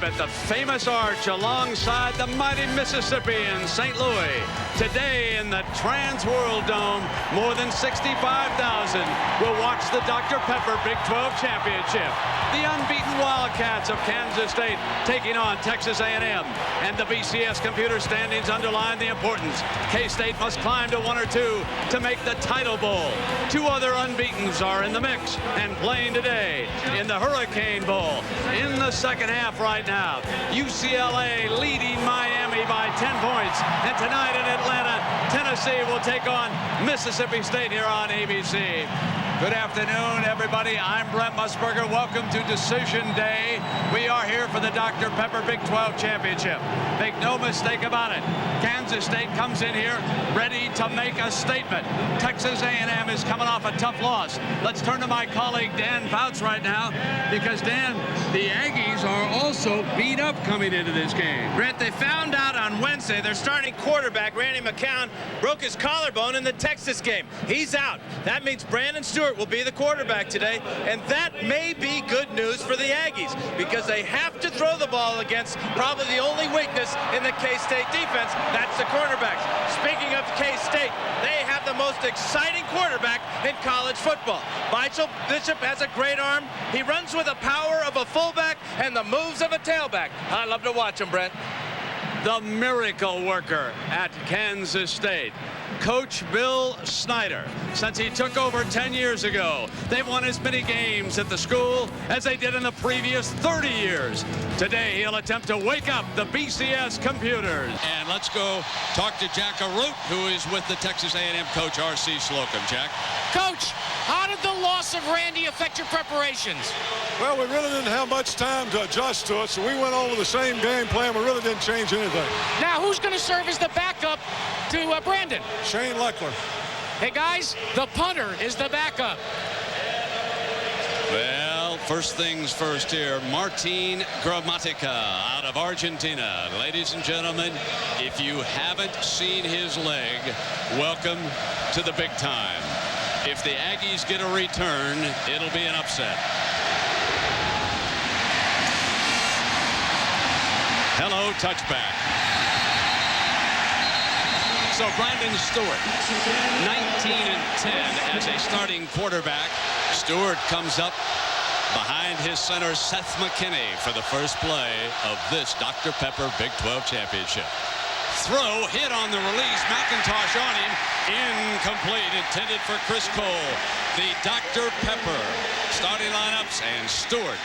Championship at the famous arch alongside the mighty Mississippi in St. Louis. Today in the Trans World Dome, more than 65,000 will watch the Dr. Pepper Big 12 Championship. The unbeaten Wildcats of Kansas State taking on Texas A&M. And the BCS computer standings underline the importance. K-State must climb to 1 or 2 to make the Title Bowl. 2 other unbeatens are in the mix and playing today in the Hurricane Bowl. In the second half right now, UCLA leading Miami by 10 points. And tonight in Atlanta, Tennessee will take on Mississippi State here on ABC. Good afternoon, everybody. I'm Brent Musburger. Welcome to Decision Day. We are here for the Dr. Pepper Big 12 Championship. Make no mistake about it. Kansas State comes in here ready to make a statement. Texas A&M is coming off a tough loss. Let's turn to my colleague Dan Fouts right now, because Dan, the Aggies are also beat up coming into this game. Brent, they found out on Wednesday their starting quarterback, Randy McCown, broke his collarbone in the Texas game. He's out. That means Brandon Stewart will be the quarterback today, and that may be good news for the Aggies, because they have to throw the ball against probably the only weakness in the K-State defense. That's the cornerbacks. Speaking of K-State, they have the most exciting quarterback in college football. Michael Bishop has a great arm. He runs with the power of a fullback and the moves of a tailback. I love to watch him, Brent. The miracle worker at Kansas State, Coach Bill Snyder. Since he took over 10 years ago, they've won as many games at the school as they did in the previous 30 years. Today, he'll attempt to wake up the BCS computers. And let's go talk to Jack Arute, who is with the Texas A&M coach, R.C. Slocum. Jack? Coach, how did the loss of Randy affect your preparations? Well, we really didn't have much time to adjust to it, so we went on with the same game plan. We really didn't change anything. Now, who's going to serve as the backup to Brandon? Shane Leckler. Hey, guys, the punter is the backup. Well, first things first here. Martin Gramatica out of Argentina. Ladies and gentlemen, if you haven't seen his leg, welcome to the big time. If the Aggies get a return, it'll be an upset. Hello, touchback. So Brandon Stewart, 19-10 as a starting quarterback. Stewart comes up behind his center, Seth McKinney, for the first play of this Dr. Pepper Big 12 Championship. Throw, hit on the release, McIntosh on him, incomplete, intended for Chris Cole. The Dr. Pepper starting lineups, and Stewart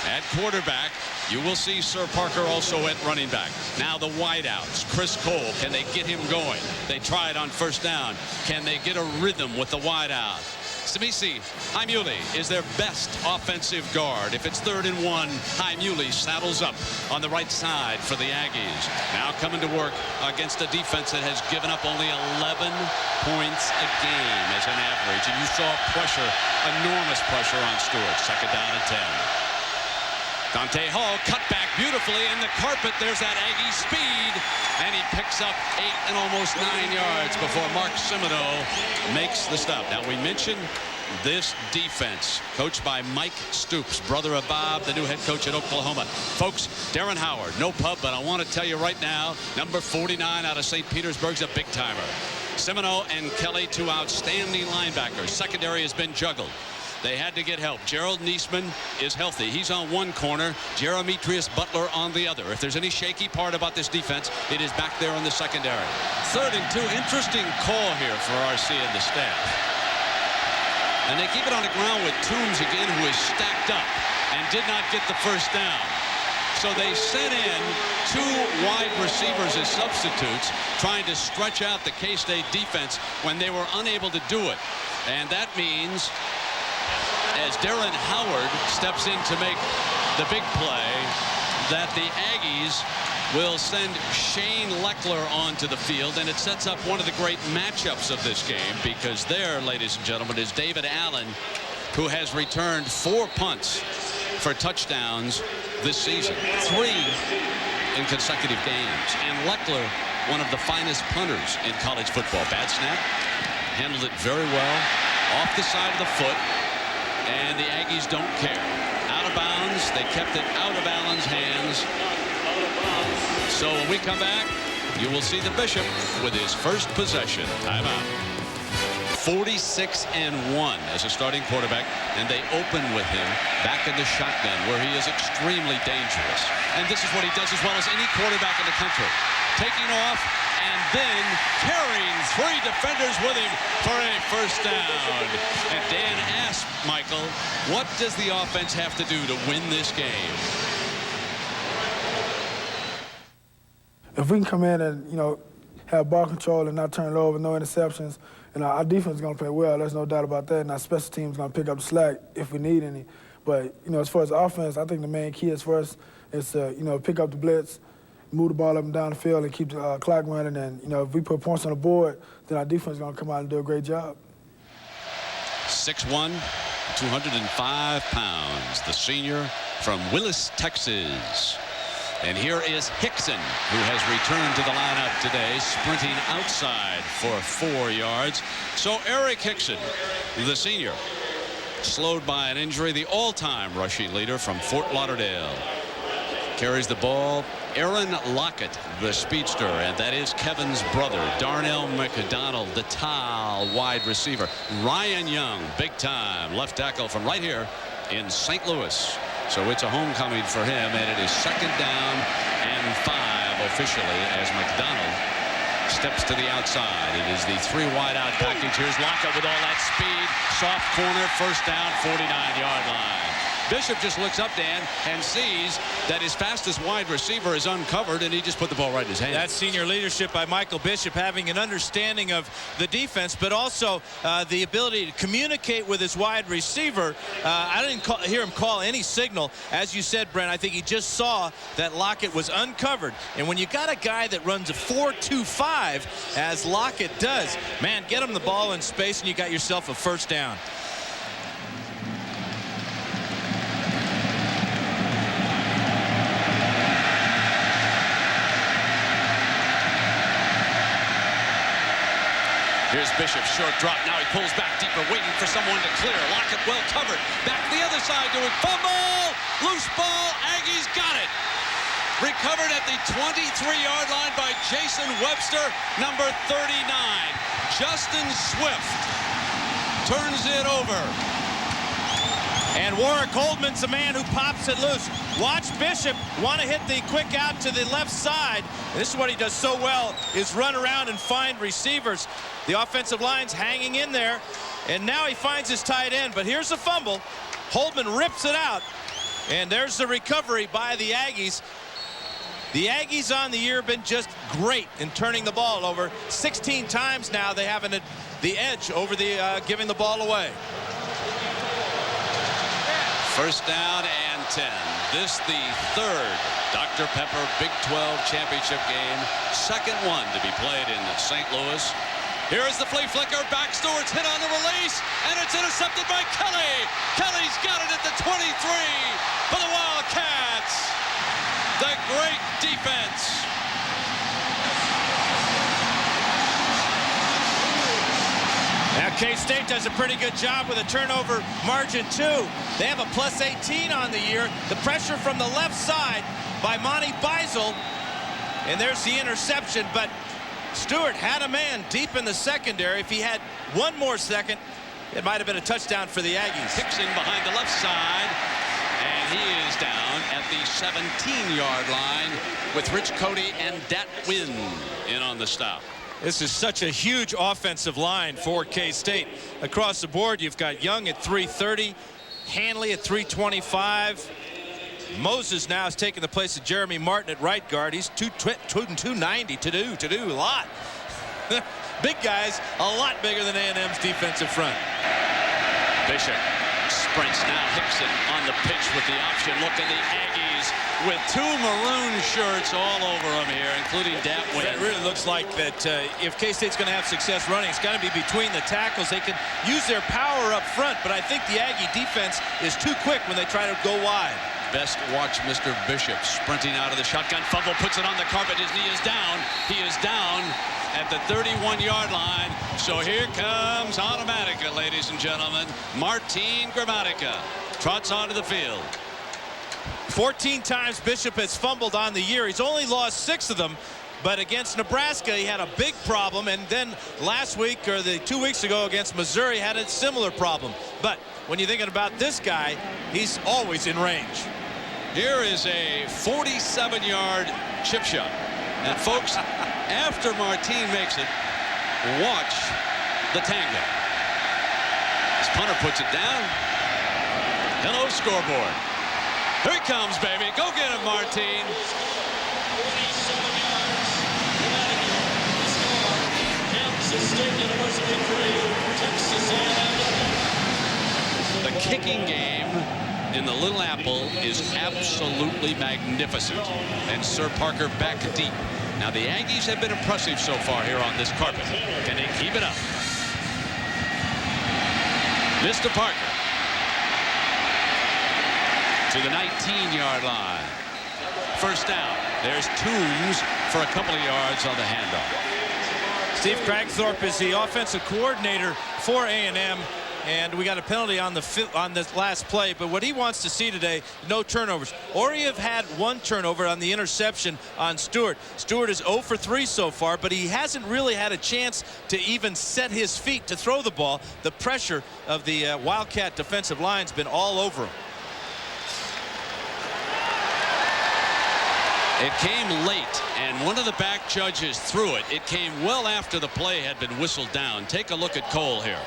at quarterback. You will see Sir Parker also at running back. Now the wideouts. Chris Cole, can they get him going? They tried on first down. Can they get a rhythm with the wideout? Samisi Haimuli is their best offensive guard. If it's 3rd and 1, Haimuli saddles up on the right side for the Aggies. Now coming to work against a defense that has given up only 11 points a game as an average. And you saw pressure, enormous pressure on Stewart. 2nd down and 10. Dante Hall cut back beautifully in the carpet. There's that Aggie speed. And he picks up 8 and almost 9 yards before Mark Semino makes the stop. Now, we mentioned this defense, coached by Mike Stoops, brother of Bob, the new head coach at Oklahoma. Folks, Darren Howard, no pub, but I want to tell you right now, number 49 out of St. Petersburg's a big-timer. Semino and Kelly, 2 outstanding linebackers. Secondary has been juggled. They had to get help. Gerald Niesman is healthy. He's on one corner. Jeremetrius Butler on the other. If there's any shaky part about this defense, it is back there in the secondary. 3rd and 2. Interesting call here for RC and the staff. And they keep it on the ground with Toombs again, who is stacked up and did not get the first down. So they sent in 2 wide receivers as substitutes, trying to stretch out the K-State defense when they were unable to do it. And that means, as Darren Howard steps in to make the big play, that the Aggies will send Shane Leckler onto the field, and it sets up one of the great matchups of this game, because there, ladies and gentlemen, is David Allen, who has returned 4 punts for touchdowns this season, 3 in consecutive games. And Leckler, one of the finest punters in college football. Bad snap, handled it very well, off the side of the foot, and the Aggies don't care. Out of bounds. bounds. They kept it out of Allen's hands. So when we come back, you will see the Bishop with his first possession. Timeout. 46-1 as a starting quarterback, and they open with him back in the shotgun where he is extremely dangerous. And this is what he does as well as any quarterback in the country. Taking off and then carrying 3 defenders with him for a first down. And Dan asked Michael, what does the offense have to do to win this game? If we can come in and, have ball control and not turn it over, no interceptions, our defense is going to play well. There's no doubt about that. And our special team is going to pick up the slack if we need any. But, as far as offense, I think the main key is for us is to, pick up the blitz, move the ball up and down the field and keep the clock running. And, if we put points on the board, then our defense is going to come out and do a great job. 6'1", 205 pounds, the senior from Willis, Texas. And here is Hickson, who has returned to the lineup today, sprinting outside for 4 yards. So Eric Hickson, the senior, slowed by an injury, the all-time rushing leader from Fort Lauderdale. Carries the ball. Aaron Lockett, the speedster, and that is Kevin's brother, Darnell McDonald, the tall wide receiver. Ryan Young, big time left tackle from right here in St. Louis. So it's a homecoming for him, and it is 2nd down and 5 officially as McDonald steps to the outside. It is the 3 wide out package. Here's Lockett with all that speed. Soft corner, first down, 49-yard line. Bishop just looks up, Dan, and sees that his fastest wide receiver is uncovered, and he just put the ball right in his hand. That's senior leadership by Michael Bishop, having an understanding of the defense, but also the ability to communicate with his wide receiver. I didn't hear him call any signal. As you said, Brent, I think he just saw that Lockett was uncovered. And when you got a guy that runs a 4.25, as Lockett does, man, get him the ball in space, and you got yourself a first down. Here's Bishop, short drop. Now he pulls back deeper, waiting for someone to clear. Lockett well covered. Back the other side doing fumble. Loose ball. Aggies got it. Recovered at the 23-yard line by Jason Webster, number 39. Justin Swift turns it over. And Warwick Holdman's the man who pops it loose. Watch Bishop want to hit the quick out to the left side. This is what he does so well, is run around and find receivers. The offensive line's hanging in there, and now he finds his tight end. But here's the fumble. Holdman rips it out, and there's the recovery by the Aggies. The Aggies on the year have been just great in turning the ball over. 16 times now they have the edge over the giving the ball away. First down and 10. This the 3rd Dr. Pepper Big 12 championship game. 2nd one to be played in St. Louis. Here is the flea flicker. Back Stewart's hit on the release, and it's intercepted by Kelly. Kelly's got it at the 23 for the Wildcats. The great defense. Now K-State does a pretty good job with a turnover margin too. They have a plus 18 on the year. The pressure from the left side by Monty Beisel, and there's the interception. But Stewart had a man deep in the secondary. If he had one more second, it might have been a touchdown for the Aggies. Hickson behind the left side, and he is down at the 17-yard line with Rich Cody and Dat Nguyen in on the stop. This is such a huge offensive line for K-State. Across the board, you've got Young at 330, Hanley at 325. Moses now is taking the place of Jeremy Martin at right guard. He's 290 to do a lot. Big guys, a lot bigger than A&M's defensive front. Bishop sprints now. Hickson on the pitch with the option. Look at the Aggies with 2 maroon shirts all over them here, including Dat Nguyen. It really looks like that if K-State's going to have success running, it's got to be between the tackles. They can use their power up front, but I think the Aggie defense is too quick when they try to go wide. Best watch Mr. Bishop sprinting out of the shotgun. Fumble, puts it on the carpet. His knee is down. He is down at the 31-yard line. So here comes Automatica, ladies and gentlemen. Martin Gramatica trots onto the field. 14 times Bishop has fumbled on the year. He's only lost 6 of them. But against Nebraska, he had a big problem. And then last week, or 2 weeks ago against Missouri, had a similar problem. But when you're thinking about this guy, he's always in range. Here is a 47-yard chip shot. And folks, after Martin makes it, watch the tango. This punter puts it down. Hello, scoreboard. Here he comes, baby. Go get him, Martin. The kicking game in the Little Apple is absolutely magnificent. And Sir Parker back deep. Now the Aggies have been impressive so far here on this carpet. Can they keep it up? Mr. Parker to the 19-yard line. First down. There's Toombs for a couple of yards on the handoff. Steve Cragthorpe is the offensive coordinator for A&M, and we got a penalty on this last play. But what he wants to see today, no turnovers. Ori have had 1 turnover on the interception on Stewart. Stewart is 0 for 3 so far, but he hasn't really had a chance to even set his feet to throw the ball. The pressure of the Wildcat defensive line's been all over him. It came late, and one of the back judges threw it. It came well after the play had been whistled down. Take a look at Cole here.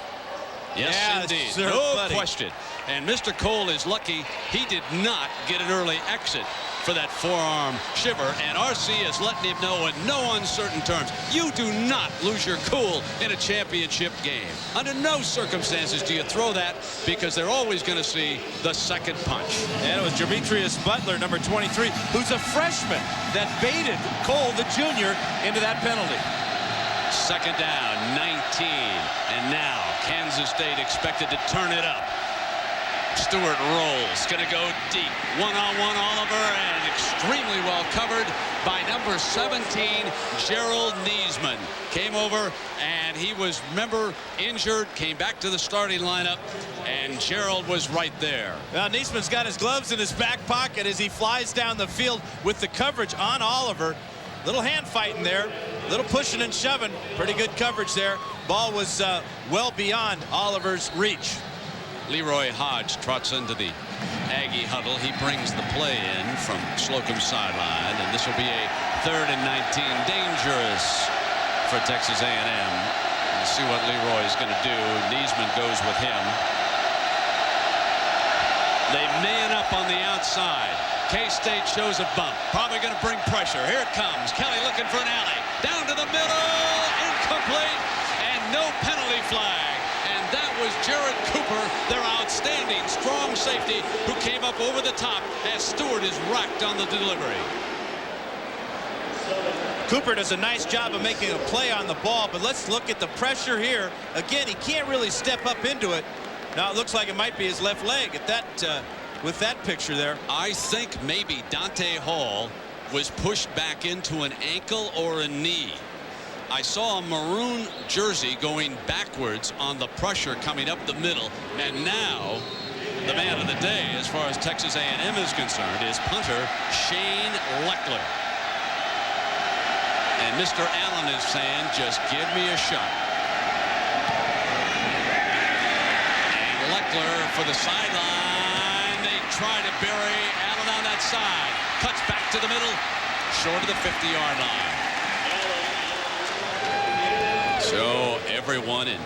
Yes, indeed. Sir, no buddy. question. And Mr. Cole is lucky he did not get an early exit for that forearm shiver. And RC is letting him know in no uncertain terms, you do not lose your cool in a championship game. Under no circumstances do you throw that, because they're always going to see the second punch. And it was Demetrius Butler, number 23, who's a freshman, that baited Cole, the junior, into that penalty. Second down, 19. And now Kansas State expected to turn it up. Stewart rolls, going to go deep. One-on-one Oliver, and extremely well covered by number 17, Gerald Niesman. Came over, and he was, remember, injured, came back to the starting lineup, and Gerald was right there. Now, Niesman's got his gloves in his back pocket as he flies down the field with the coverage on Oliver. Little hand fighting there, little pushing and shoving. Pretty good coverage there. Ball was well beyond Oliver's reach. Leroy Hodge trots into the Aggie huddle. He brings the play in from Slocum's sideline, and this will be a 3rd and 19. Dangerous for Texas A&M. We'll see what Leroy is going to do. Niesman goes with him. They man up on the outside. K-State shows a bump. Probably going to bring pressure. Here it comes. Kelly looking for an alley. Down to the middle. Incomplete. And no penalty flag. And that was Jared Cooper, their outstanding strong safety, who came up over the top as Stewart is racked on the delivery. Cooper does a nice job of making a play on the ball, but let's look at the pressure here. Again, he can't really step up into it. Now it looks like it might be his left leg at that with that picture there. I think maybe Dante Hall was pushed back into an ankle or a knee. I saw a maroon jersey going backwards on the pressure coming up the middle, and now the man of the day, as far as Texas A&M is concerned, is punter Shane Leckler. And Mr. Allen is saying, just give me a shot. And Leckler for the sideline. They try to bury Allen on that side. Cuts back to the middle, short of the 50-yard line. So everyone in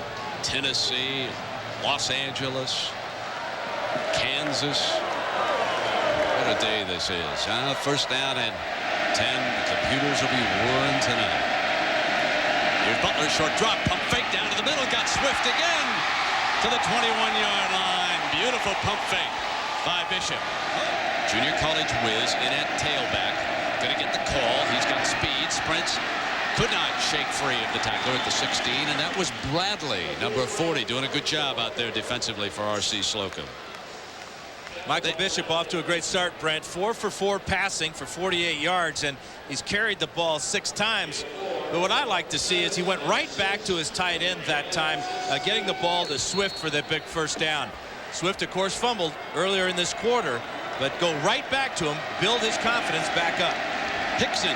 Tennessee, Los Angeles, Kansas, what a day this is. First down and 10. The computers will be whirring tonight. Here's Butler, short drop, pump fake down to the middle, got Swift again to the 21-yard line. Beautiful pump fake by Bishop. Junior college whiz in at tailback. Going to get the call. He's got speed, sprints. Could not shake free of the tackler at the 16, and that was Bradley, number 40, doing a good job out there defensively for R.C. Slocum. Michael Bishop off to a great start, Brent. 4 for 4 passing for 48 yards, and he's carried the ball 6 times. But what I like to see is he went right back to his tight end that time, getting the ball to Swift for that big first down. Swift, of course, fumbled earlier in this quarter, but go right back to him, build his confidence back up. Hickson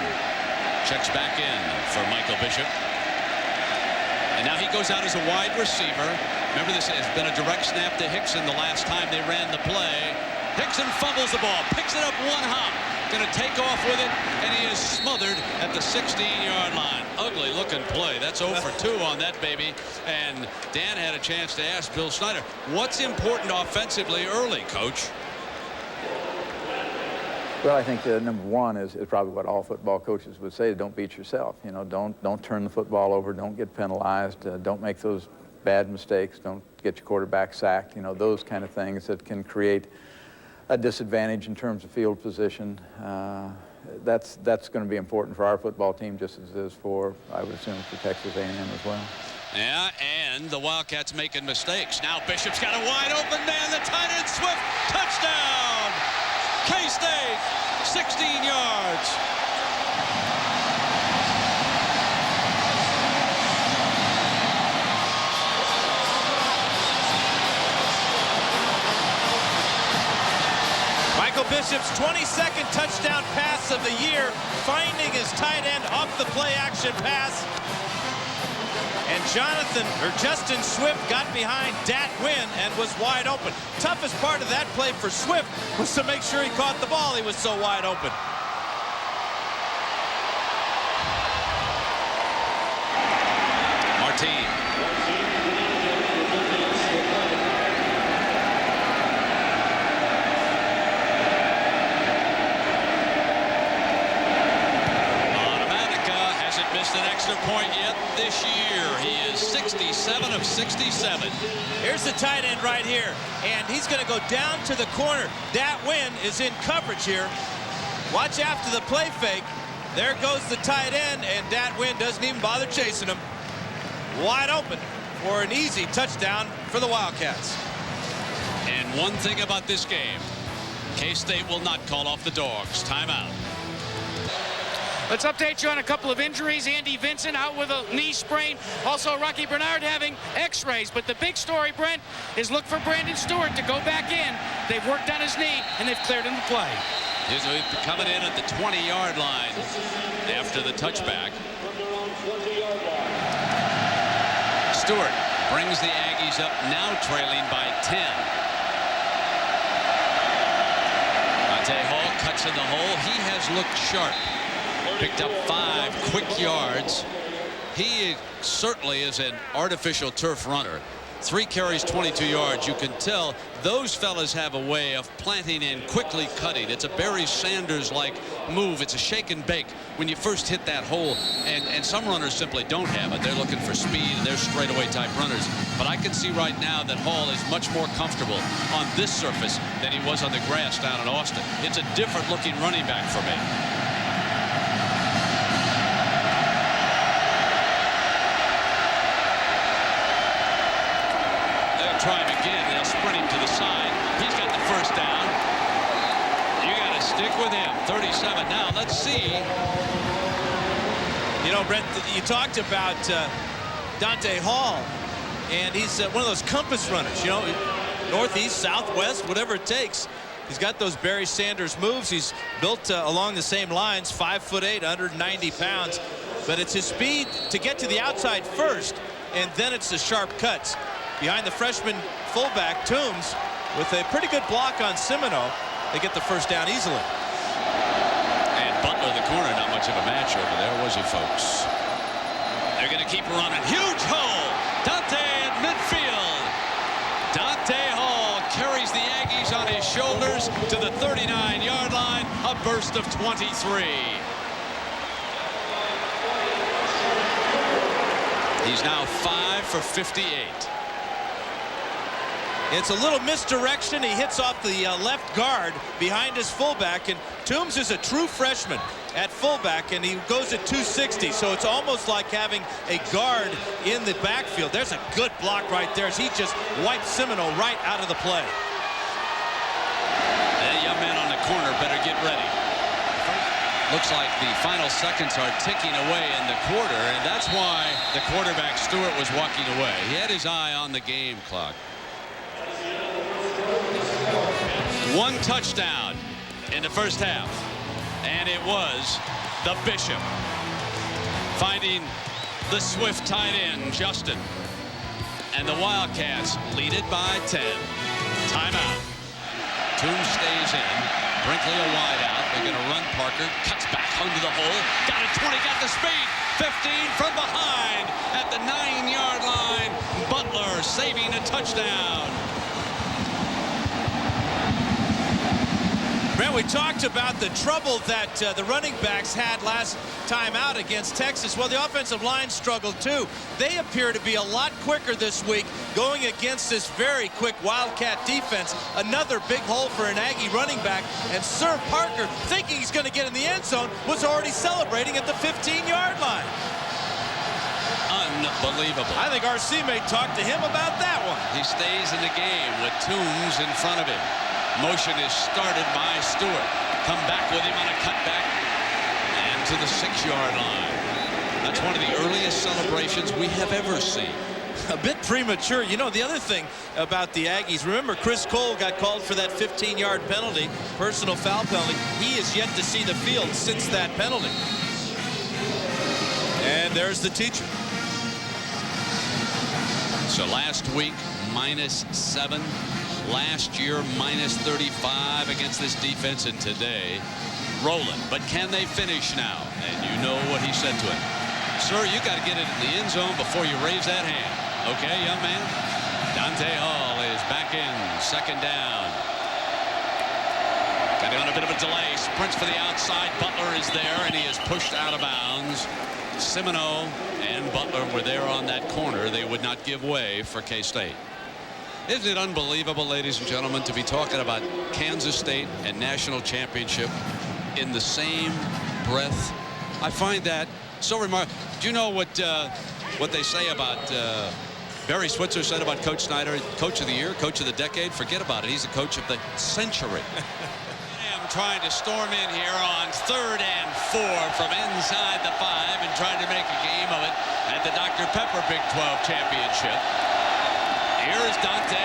checks back in for Michael Bishop. And now he goes out as a wide receiver. Remember, this has been a direct snap to Hickson the last time they ran the play. Hickson fumbles the ball, picks it up one hop, going to take off with it, and he is smothered at the 16-yard line. Ugly looking play. That's 0 for 2 on that baby. And Dan had a chance to ask Bill Snyder, what's important offensively early, Coach? Well, I think number one is probably what all football coaches would say: don't beat yourself. You know, don't turn the football over, don't get penalized, don't make those bad mistakes, don't get your quarterback sacked. You know, those kind of things that can create a disadvantage in terms of field position. That's going to be important for our football team, just as it is for, I would assume, for Texas A&M as well. Yeah, and the Wildcats making mistakes. Now Bishop's got a wide open man. The tight end Swift, touchdown! K-State, 16 yards. Michael Bishop's 22nd touchdown pass of the year, finding his tight end off the play action pass. And Justin Swift got behind Dat Nguyen and was wide open. Toughest part of that play for Swift was to make sure he caught the ball. He was so wide open. Martin. Missed an extra point yet this year. He is 67 of 67. Here's the tight end right here, and he's going to go down to the corner. Dat Nguyen is in coverage here. Watch after the play fake. There goes the tight end, and Dat Nguyen doesn't even bother chasing him. Wide open for an easy touchdown for the Wildcats. And one thing about this game, K-State will not call off the dogs. Timeout. Let's update you on a couple of injuries. Andy Vincent out with a knee sprain. Also, Rocky Bernard having x-rays. But the big story, Brent, is look for Brandon Stewart to go back in. They've worked on his knee, and they've cleared him to play. He's coming in at the 20-yard line after the touchback. Stewart brings the Aggies up, now trailing by 10. Dante Hall cuts in the hole. He has looked sharp. Picked up 5 quick yards. He certainly is an artificial turf runner. 3 carries, 22 yards. You can tell those fellas have a way of planting and quickly cutting. It's a Barry Sanders-like move. It's a shake and bake when you first hit that hole. And some runners simply don't have it. They're looking for speed, and they're straightaway type runners. But I can see right now that Hall is much more comfortable on this surface than he was on the grass down in Austin. It's a different looking running back for me. Try him again. They'll sprint him to the side. He's got the first down. You got to stick with him. 37 now. Let's see. You know, Brent, you talked about Dante Hall, and he's one of those compass runners, you know, northeast, southwest, whatever it takes. He's got those Barry Sanders moves. He's built along the same lines, 5'8", 190 pounds. But it's his speed to get to the outside first, and then it's the sharp cuts. Behind the freshman fullback, Toombs, with a pretty good block on Semino, they get the first down easily. And Butler, the corner, not much of a match over there, was he, folks? They're going to keep running. Huge hole. Dante at midfield. Dante Hall carries the Aggies on his shoulders to the 39-yard line. A burst of 23. He's now 5 for 58. It's a little misdirection. He hits off the left guard behind his fullback, and Toombs is a true freshman at fullback, and he goes at 260, so it's almost like having a guard in the backfield. There's a good block right there as he just wipes Semino right out of the play. That young man on the corner better get ready. Looks like the final seconds are ticking away in the quarter, and that's why the quarterback Stewart was walking away. He had his eye on the game clock. One touchdown in the first half, and it was the Bishop finding the swift tight end, Justin. And the Wildcats lead it by 10. Timeout. Toombs stays in. Brinkley a wide out. They're going to run. Parker cuts back under the hole. Got it 20, got the speed. 15 from behind at the 9-yard line. Butler saving a touchdown. Brent, we talked about the trouble that the running backs had last time out against Texas. Well, the offensive line struggled too. They appear to be a lot quicker this week going against this very quick Wildcat defense. Another big hole for an Aggie running back. And Sir Parker, thinking he's going to get in the end zone, was already celebrating at the 15-yard line. Unbelievable. I think RC may talk to him about that one. He stays in the game with Toombs in front of him. Motion is started by Stewart. Come back with him on a cutback and to the 6-yard line. That's one of the earliest celebrations we have ever seen. A bit premature. You know, the other thing about the Aggies, remember Chris Cole got called for that 15-yard penalty, personal foul penalty. He is yet to see the field since that penalty. And there's the teacher. So last week, -7. Last year, -35 against this defense, and today, rolling. But can they finish now? And you know what he said to him. Sir, you got to get it in the end zone before you raise that hand. Okay, young man? Dante Hall is back in, 2nd down. Got on a bit of a delay. Sprints for the outside. Butler is there, and he is pushed out of bounds. Semino and Butler were there on that corner. They would not give way for K-State. Isn't it unbelievable, ladies and gentlemen, to be talking about Kansas State and national championship in the same breath? I find that so remarkable. Do you know what they say about Barry Switzer said about Coach Snyder? Coach of the year, coach of the decade? Forget about it. He's the coach of the century. Trying to storm in here on 3rd and 4 from inside the 5 and trying to make a game of it at the Dr. Pepper Big 12 Championship. Here is Dante,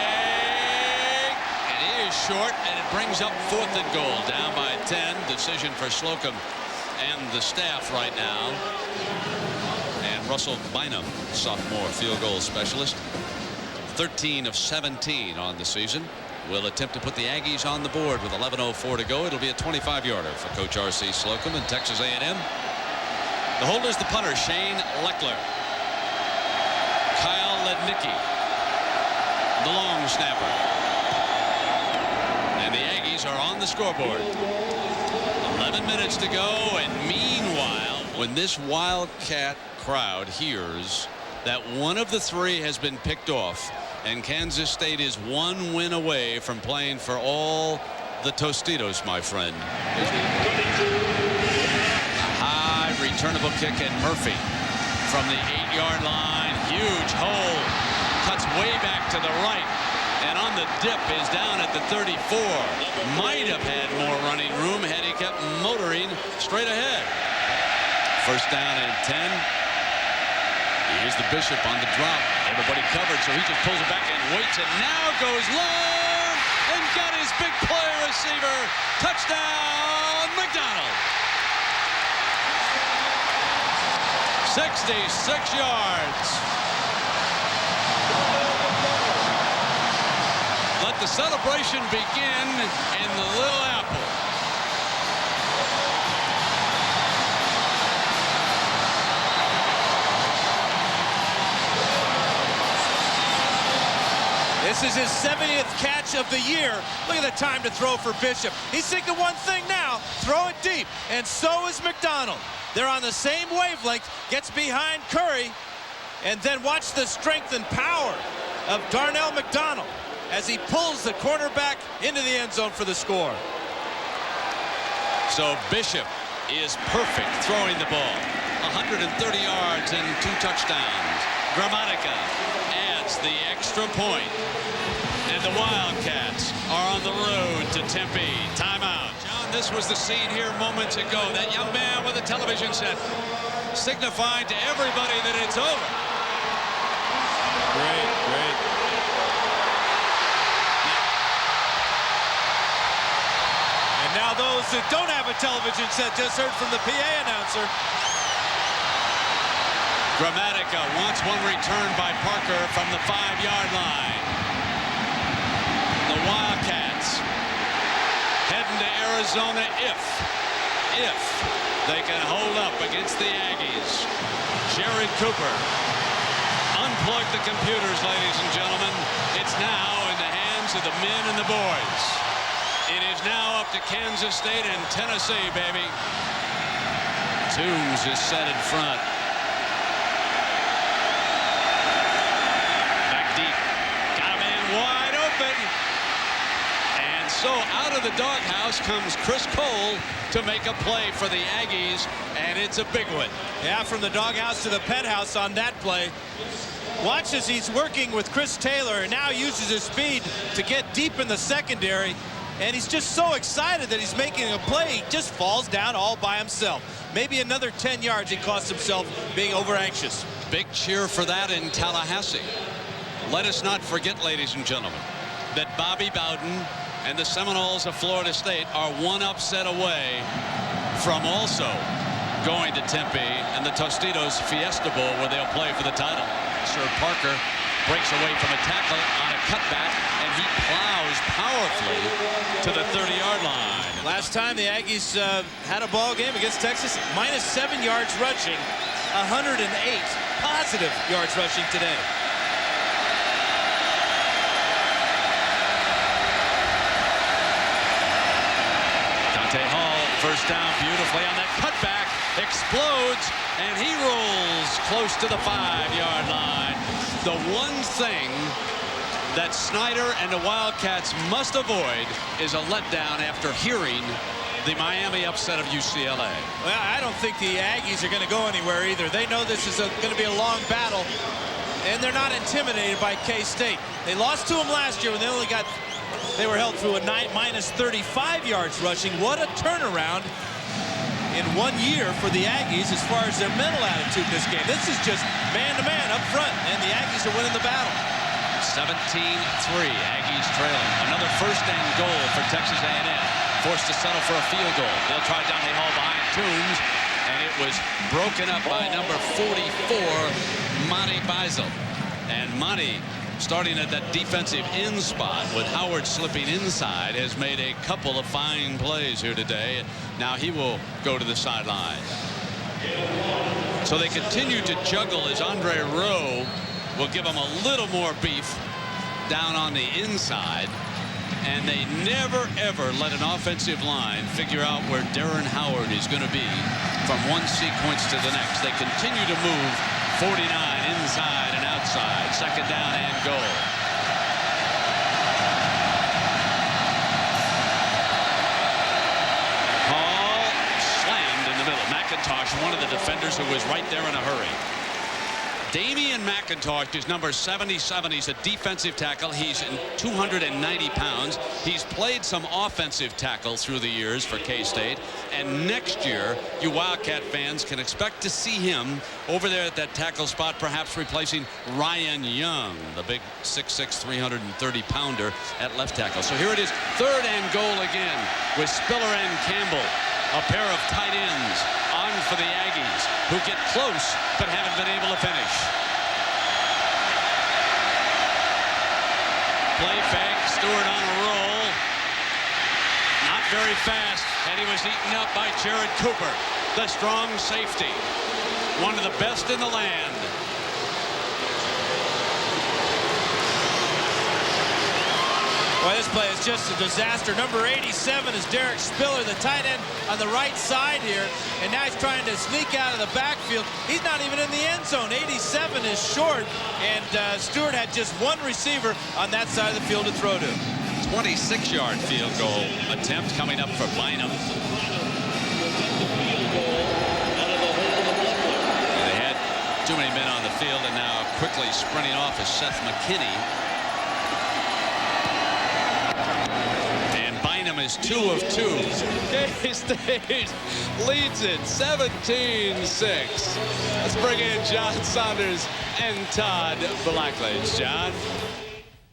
and he is short, and it brings up 4th and goal, down by 10. Decision for Slocum and the staff right now. And Russell Bynum, sophomore field goal specialist, 13 of 17 on the season. Will attempt to put the Aggies on the board with 11:04 to go. It'll be a 25-yarder for Coach R.C. Slocum and Texas A&M. The holder's the punter, Shane Leckler. Kyle Lednicki, the long snapper. And the Aggies are on the scoreboard. 11 minutes to go, and meanwhile, when this Wildcat crowd hears that one of the 3 has been picked off, and Kansas State is 1 win away from playing for all the Tostitos, my friend. A high returnable kick, and Murphy from the 8-yard line. Huge hole. Cuts way back to the right. And on the dip is down at the 34. Might have had more running room had he kept motoring straight ahead. 1st down and 10. Here's the Bishop on the drop. Everybody covered, so he just pulls it back and waits, and now goes long and got his big play receiver. Touchdown, McDonald. 66 yards. Let the celebration begin in the Little Apple. This is his 70th catch of the year. Look at the time to throw for Bishop. He's thinking one thing now, throw it deep. And so is McDonald. They're on the same wavelength, gets behind Curry, and then watch the strength and power of Darnell McDonald as he pulls the cornerback into the end zone for the score. So Bishop is perfect throwing the ball. 130 yards and 2 touchdowns. Gramatica adds the extra point. And the Wildcats are on the road to Tempe. Timeout. John, this was the scene here moments ago. That young man with a television set signifying to everybody that it's over. Great, great. that don't have a television set just heard from the PA announcer. Gramatica wants one returned by Parker from the 5-yard line. The Wildcats heading to Arizona if they can hold up against the Aggies. Jared Cooper unplugged the computers, ladies and gentlemen. It's now in the hands of the men and the boys. It is now up to Kansas State and Tennessee, baby. Toombs is set in front. Back deep. Got a man wide open. And so out of the doghouse comes Chris Cole to make a play for the Aggies, and it's a big one. Yeah, from the doghouse to the penthouse on that play. Watch as he's working with Chris Taylor and now uses his speed to get deep in the secondary. And he's just so excited that he's making a play. He just falls down all by himself. Maybe another 10 yards he cost himself being over anxious. Big cheer for that in Tallahassee. Let us not forget, ladies and gentlemen, that Bobby Bowden and the Seminoles of Florida State are one upset away from also going to Tempe and the Tostitos Fiesta Bowl, where they'll play for the title. Sir Parker breaks away from a tackle on a cutback, and he plows powerfully to the 30-yard line. Last time the Aggies had a ball game against Texas, -7 yards rushing, 108 positive yards rushing today. Dante Hall, first down beautifully on that cutback, explodes, and he rolls close to the 5-yard line. The one thing that Snyder and the Wildcats must avoid is a letdown after hearing the Miami upset of UCLA. Well, I don't think the Aggies are going to go anywhere either. They know this is going to be a long battle, and they're not intimidated by K-State. They lost to them last year when they were held through a -35 yards rushing. What a turnaround in 1 year for the Aggies as far as their mental attitude in this game. This is just man-to-man up front, and the Aggies are winning the battle. 17-3, Aggies trailing. Another first and goal for Texas A&M. Forced to settle for a field goal. They'll try Dante Hall behind Toombs, and it was broken up by number 44, Monty Beisel. And Monty, starting at that defensive end spot with Howard slipping inside, has made a couple of fine plays here today. Now he will go to the sideline. So they continue to juggle as Andre Rowe will give them a little more beef down on the inside. And they never, ever let an offensive line figure out where Darren Howard is going to be from one sequence to the next. They continue to move 49 inside and outside. Second down and goal. Hall slammed in the middle. McIntosh, one of the defenders who was right there in a hurry. Damian McIntosh is number 77. He's a defensive tackle. He's 290 pounds. He's played some offensive tackle through the years for K-State. And next year, you Wildcat fans can expect to see him over there at that tackle spot, perhaps replacing Ryan Young, the big 6'6", 330-pounder at left tackle. So here it is, third and goal again with Spiller and Campbell, a pair of tight ends on for the Aggies, who get close but haven't been able to finish. Play fake, Stewart on a roll. Not very fast, and he was eaten up by Jared Cooper, the strong safety. One of the best in the land. Boy, this play is just a disaster. Number 87 is Derek Spiller, the tight end on the right side here. And now he's trying to sneak out of the backfield. He's not even in the end zone. 87 is short, and Stewart had just one receiver on that side of the field to throw to. 26-yard field goal attempt coming up for Bynum. They had too many men on the field, and now quickly sprinting off is Seth McKinney. Is 2 of 2. K-State leads it 17-6. Let's bring in John Saunders and Todd Blackledge. John.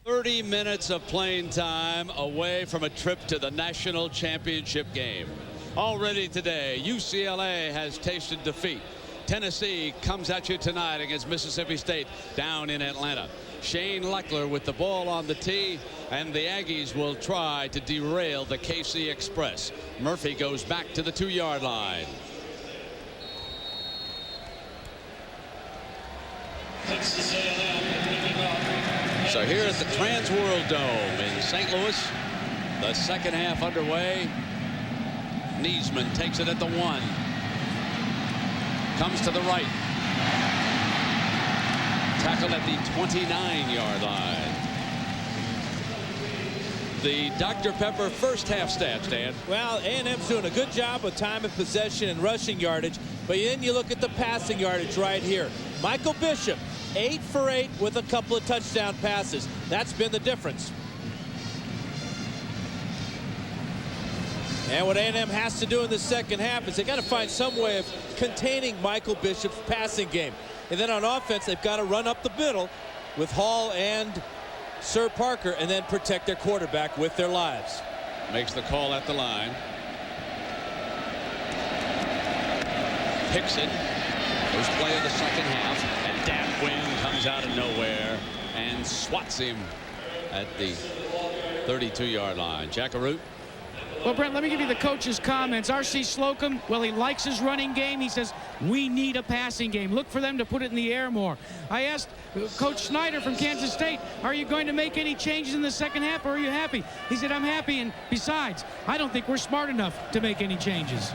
30 minutes of playing time away from a trip to the national championship game. Already today, UCLA has tasted defeat. Tennessee comes at you tonight against Mississippi State down in Atlanta. Shane Leckler with the ball on the tee, and the Aggies will try to derail the KC Express. Murphy goes back to the 2-yard line. So here at the Trans World Dome in St. Louis, the second half underway. Niesman takes it at the 1. Comes to the right. Tackled at the 29-yard line. The Dr. Pepper first half stats, Dan. Well, A&M's doing a good job with time of possession and rushing yardage, but then you look at the passing yardage right here. Michael Bishop, 8 for 8 with a couple of touchdown passes. That's been the difference. And what A&M has to do in the second half is they got to find some way of containing Michael Bishop's passing game. And then on offense, they've got to run up the middle with Hall and Sir Parker and then protect their quarterback with their lives. Makes the call at the line. Picks it. First play of the second half. And Dat Nguyen comes out of nowhere and swats him at the 32-yard line. Jackaroo. Well, Brent, let me give you the coach's comments. R.C. Slocum, well, he likes his running game. He says, we need a passing game. Look for them to put it in the air more. I asked Coach Snyder from Kansas State, are you going to make any changes in the second half, or are you happy? He said, I'm happy, and besides, I don't think we're smart enough to make any changes.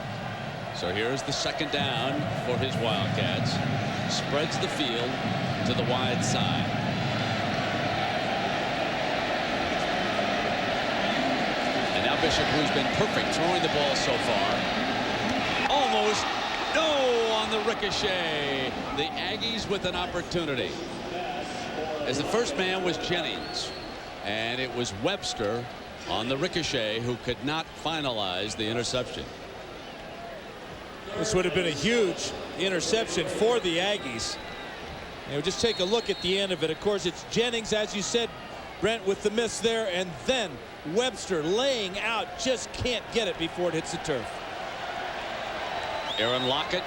So here's the second down for his Wildcats. Spreads the field to the wide side. And now Bishop, who's been perfect throwing the ball so far. Almost. No, on the ricochet. The Aggies with an opportunity. As the first man was Jennings. And it was Webster on the ricochet who could not finalize the interception. This would have been a huge interception for the Aggies. And just take a look at the end of it. Of course, it's Jennings, as you said, Brent, with the miss there, and then Webster laying out, just can't get it before it hits the turf. Aaron Lockett,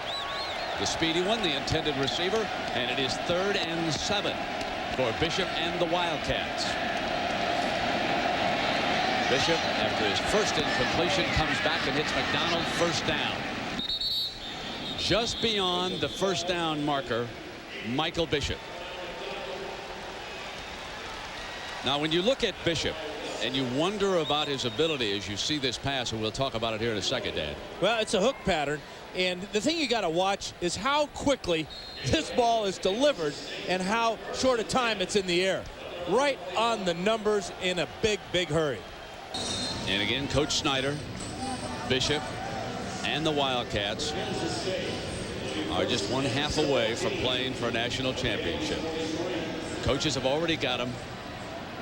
the speedy one, the intended receiver, and it is 3rd and 7 for Bishop and the Wildcats. Bishop, after his first incompletion, comes back and hits McDonald first down. Just beyond the first down marker, Michael Bishop. Now, when you look at Bishop and you wonder about his ability as you see this pass, and we'll talk about it here in a second, Dan. Well, it's a hook pattern, and the thing you got to watch is how quickly this ball is delivered and how short a time it's in the air. Right on the numbers in a big, big hurry. And again, Coach Snyder, Bishop, and the Wildcats are just 1/2 away from playing for a national championship. Coaches have already got them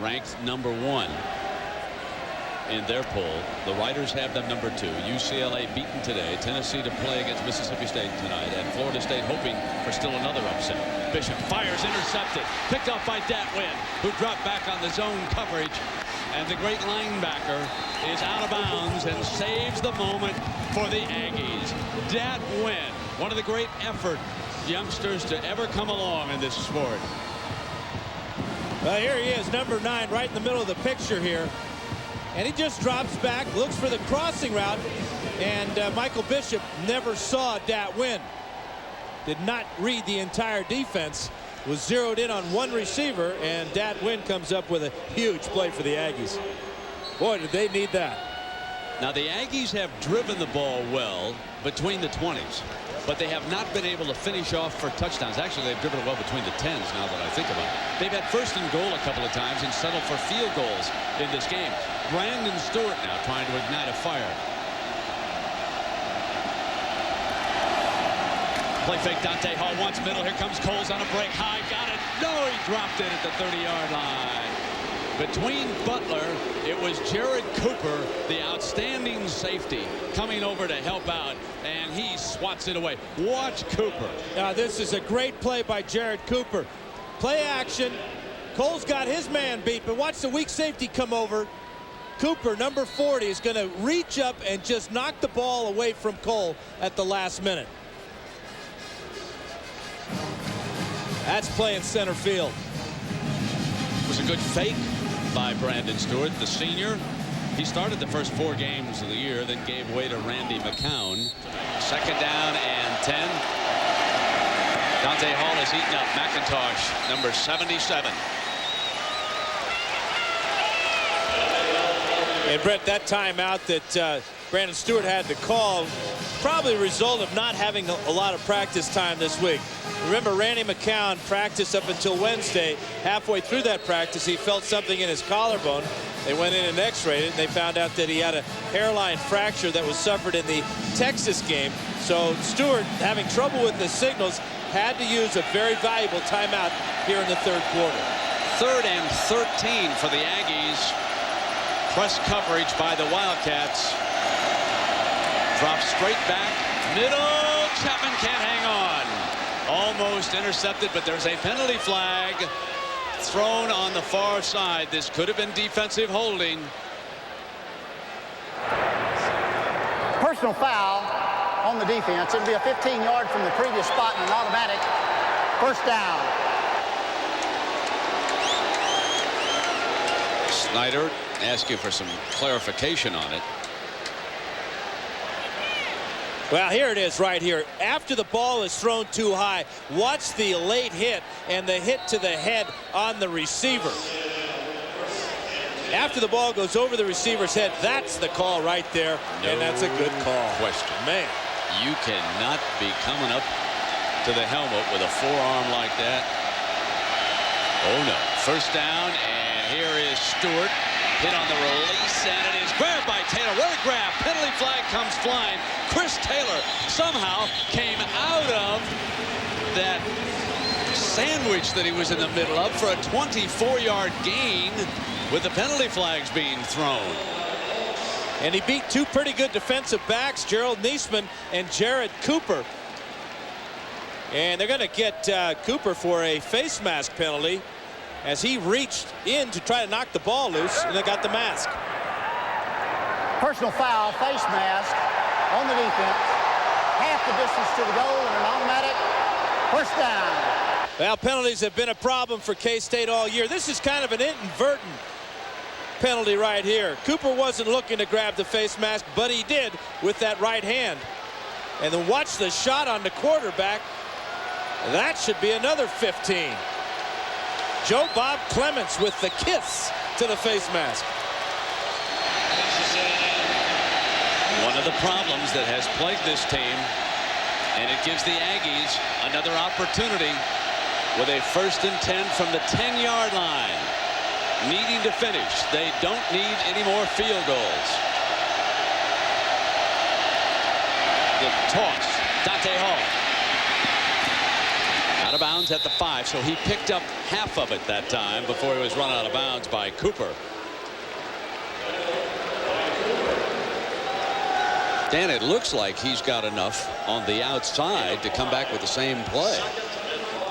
ranked number 1 in their poll. The writers have them number 2. UCLA beaten today. Tennessee to play against Mississippi State tonight. And Florida State hoping for still another upset. Bishop fires, intercepted. Picked off by Dat Nguyen, who dropped back on the zone coverage. And the great linebacker is out of bounds and saves the moment for the Aggies. Dat Nguyen, one of the great effort youngsters to ever come along in this sport. Well, here he is, number 9, right in the middle of the picture here. And he just drops back, looks for the crossing route, and Michael Bishop never saw Dat Nguyen. Did not read the entire defense, was zeroed in on one receiver, and Dat Nguyen comes up with a huge play for the Aggies. Boy, did they need that. Now, the Aggies have driven the ball well between the 20s, but they have not been able to finish off for touchdowns. Actually, they've driven it well between the 10s now that I think about it. They've had 1st and goal a couple of times and settled for field goals in this game. Brandon Stewart now trying to ignite a fire. Play fake, Dante Hall wants middle. Here comes Coles on a break. High, got it. No, he dropped it at the 30-yard line. Between Butler, it was Jared Cooper, the outstanding safety, coming over to help out, and he swats it away. Watch Cooper. This is a great play by Jared Cooper. Play action. Cole's got his man beat, but watch the weak safety come over, Cooper, number 40, is going to reach up and just knock the ball away from Cole at the last minute. That's playing center field. It was a good fake by Brandon Stewart, the senior. He started the first 4 games of the year, then gave way to Randy McCown. Second down and 10. Dante Hall has eaten up McIntosh, number 77. And Brett, that timeout that Brandon Stewart had to call, probably a result of not having a lot of practice time this week. Remember, Randy McCown practiced up until Wednesday. Halfway through that practice, he felt something in his collarbone. They went in and x-rayed it, and they found out that he had a hairline fracture that was suffered in the Texas game. So Stewart, having trouble with the signals, had to use a very valuable timeout here in the third quarter. 3rd and 13 for the Aggies. Press coverage by the Wildcats. Drops straight back. Middle. Chapman can't hang on. Almost intercepted, but there's a penalty flag thrown on the far side. This could have been defensive holding. Personal foul on the defense. It'll be a 15-yard from the previous spot and an automatic first down. Snyder asking for some clarification on it. Well, here it is right here. After the ball is thrown too high, watch the late hit and the hit to the head on the receiver. After the ball goes over the receiver's head, that's the call right there, and that's a good call. Question. Man, You cannot be coming up to the helmet with a forearm like that. Oh, no. First down, and here is Stewart. Hit on the release, and it is grabbed by Taylor. What a grab. Penalty flag comes flying. Chris Taylor somehow came out of that sandwich that he was in the middle of for a 24-yard gain with the penalty flags being thrown. And he beat 2 pretty good defensive backs, Gerald Niesman and Jared Cooper. And they're going to get Cooper for a face mask penalty as he reached in to try to knock the ball loose, and they got the mask. Personal foul, face mask on the defense. Half the distance to the goal and an automatic first down. Well, penalties have been a problem for K-State all year. This is kind of an inadvertent penalty right here. Cooper wasn't looking to grab the face mask, but he did with that right hand. And then watch the shot on the quarterback. That should be another 15. Joe Bob Clements with the kiss to the face mask. One of the problems that has plagued this team, and it gives the Aggies another opportunity with a 1st and 10 from the 10-yard line. Needing to finish. They don't need any more field goals. The toss. Dante Hall. Out of bounds at the 5, so he picked up half of it that time before he was run out of bounds by Cooper. Dan, it looks like he's got enough on the outside to come back with the same play.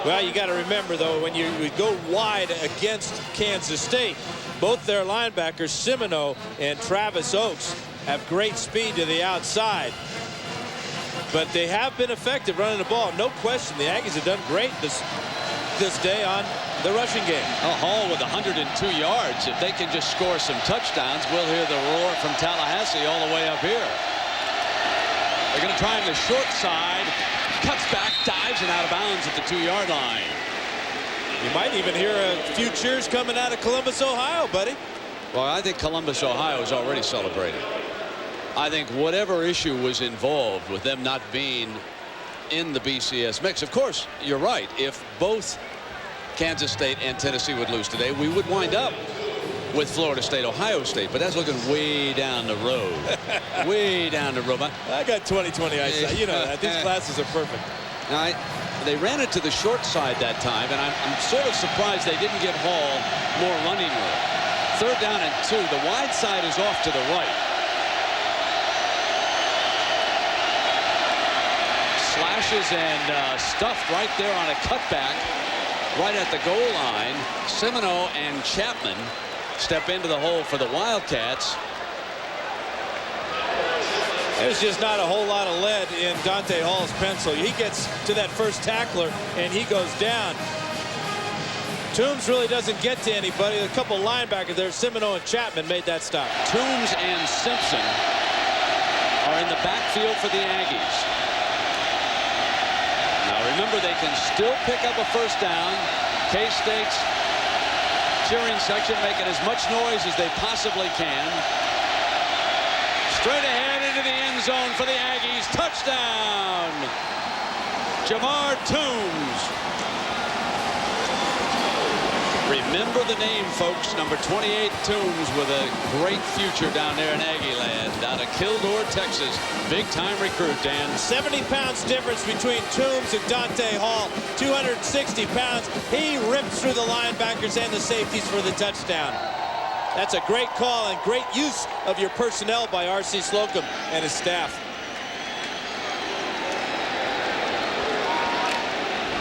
Well, you got to remember, though, when you go wide against Kansas State, both their linebackers, Semino and Travis Oakes, have great speed to the outside. But they have been effective running the ball. No question, the Aggies have done great this day on the rushing game. Hall with 102 yards. If they can just score some touchdowns, we'll hear the roar from Tallahassee all the way up here. They're going to try him the short side. Cuts back, dives, and out of bounds at the 2-yard line. You might even hear a few cheers coming out of Columbus, Ohio, buddy. Well, I think Columbus, Ohio is already celebrating. I think whatever issue was involved with them not being in the BCS mix. Of course, you're right. If both Kansas State and Tennessee would lose today, we would wind up with Florida State, Ohio State, but that's looking way down the road. Way down the road. I got 20/20 eyesight. You know that. These classes are perfect. Now, they ran it to the short side that time, and I'm sort of surprised they didn't get Hall more running room. 3rd down and 2. The wide side is off to the right. Slashes and stuffed right there on a cutback right at the goal line. Semino and Chapman step into the hole for the Wildcats. There's just not a whole lot of lead in Dante Hall's pencil. He gets to that first tackler, and he goes down. Toombs really doesn't get to anybody. A couple linebackers there, Semino and Chapman, made that stop. Toombs and Simpson are in the backfield for the Aggies. Now remember, they can still pick up a first down. K-State's cheering section making as much noise as they possibly can. Straight ahead into the end zone for the Aggies. Touchdown! Jamar Toombs. Remember the name, folks. Number 28, Toombs, with a great future down there in Aggie land. Out of Kildare, Texas. Big-time recruit, Dan. 70 pounds difference between Toombs and Dante Hall. 260 pounds. He rips through the linebackers and the safeties for the touchdown. That's a great call and great use of your personnel by R.C. Slocum and his staff.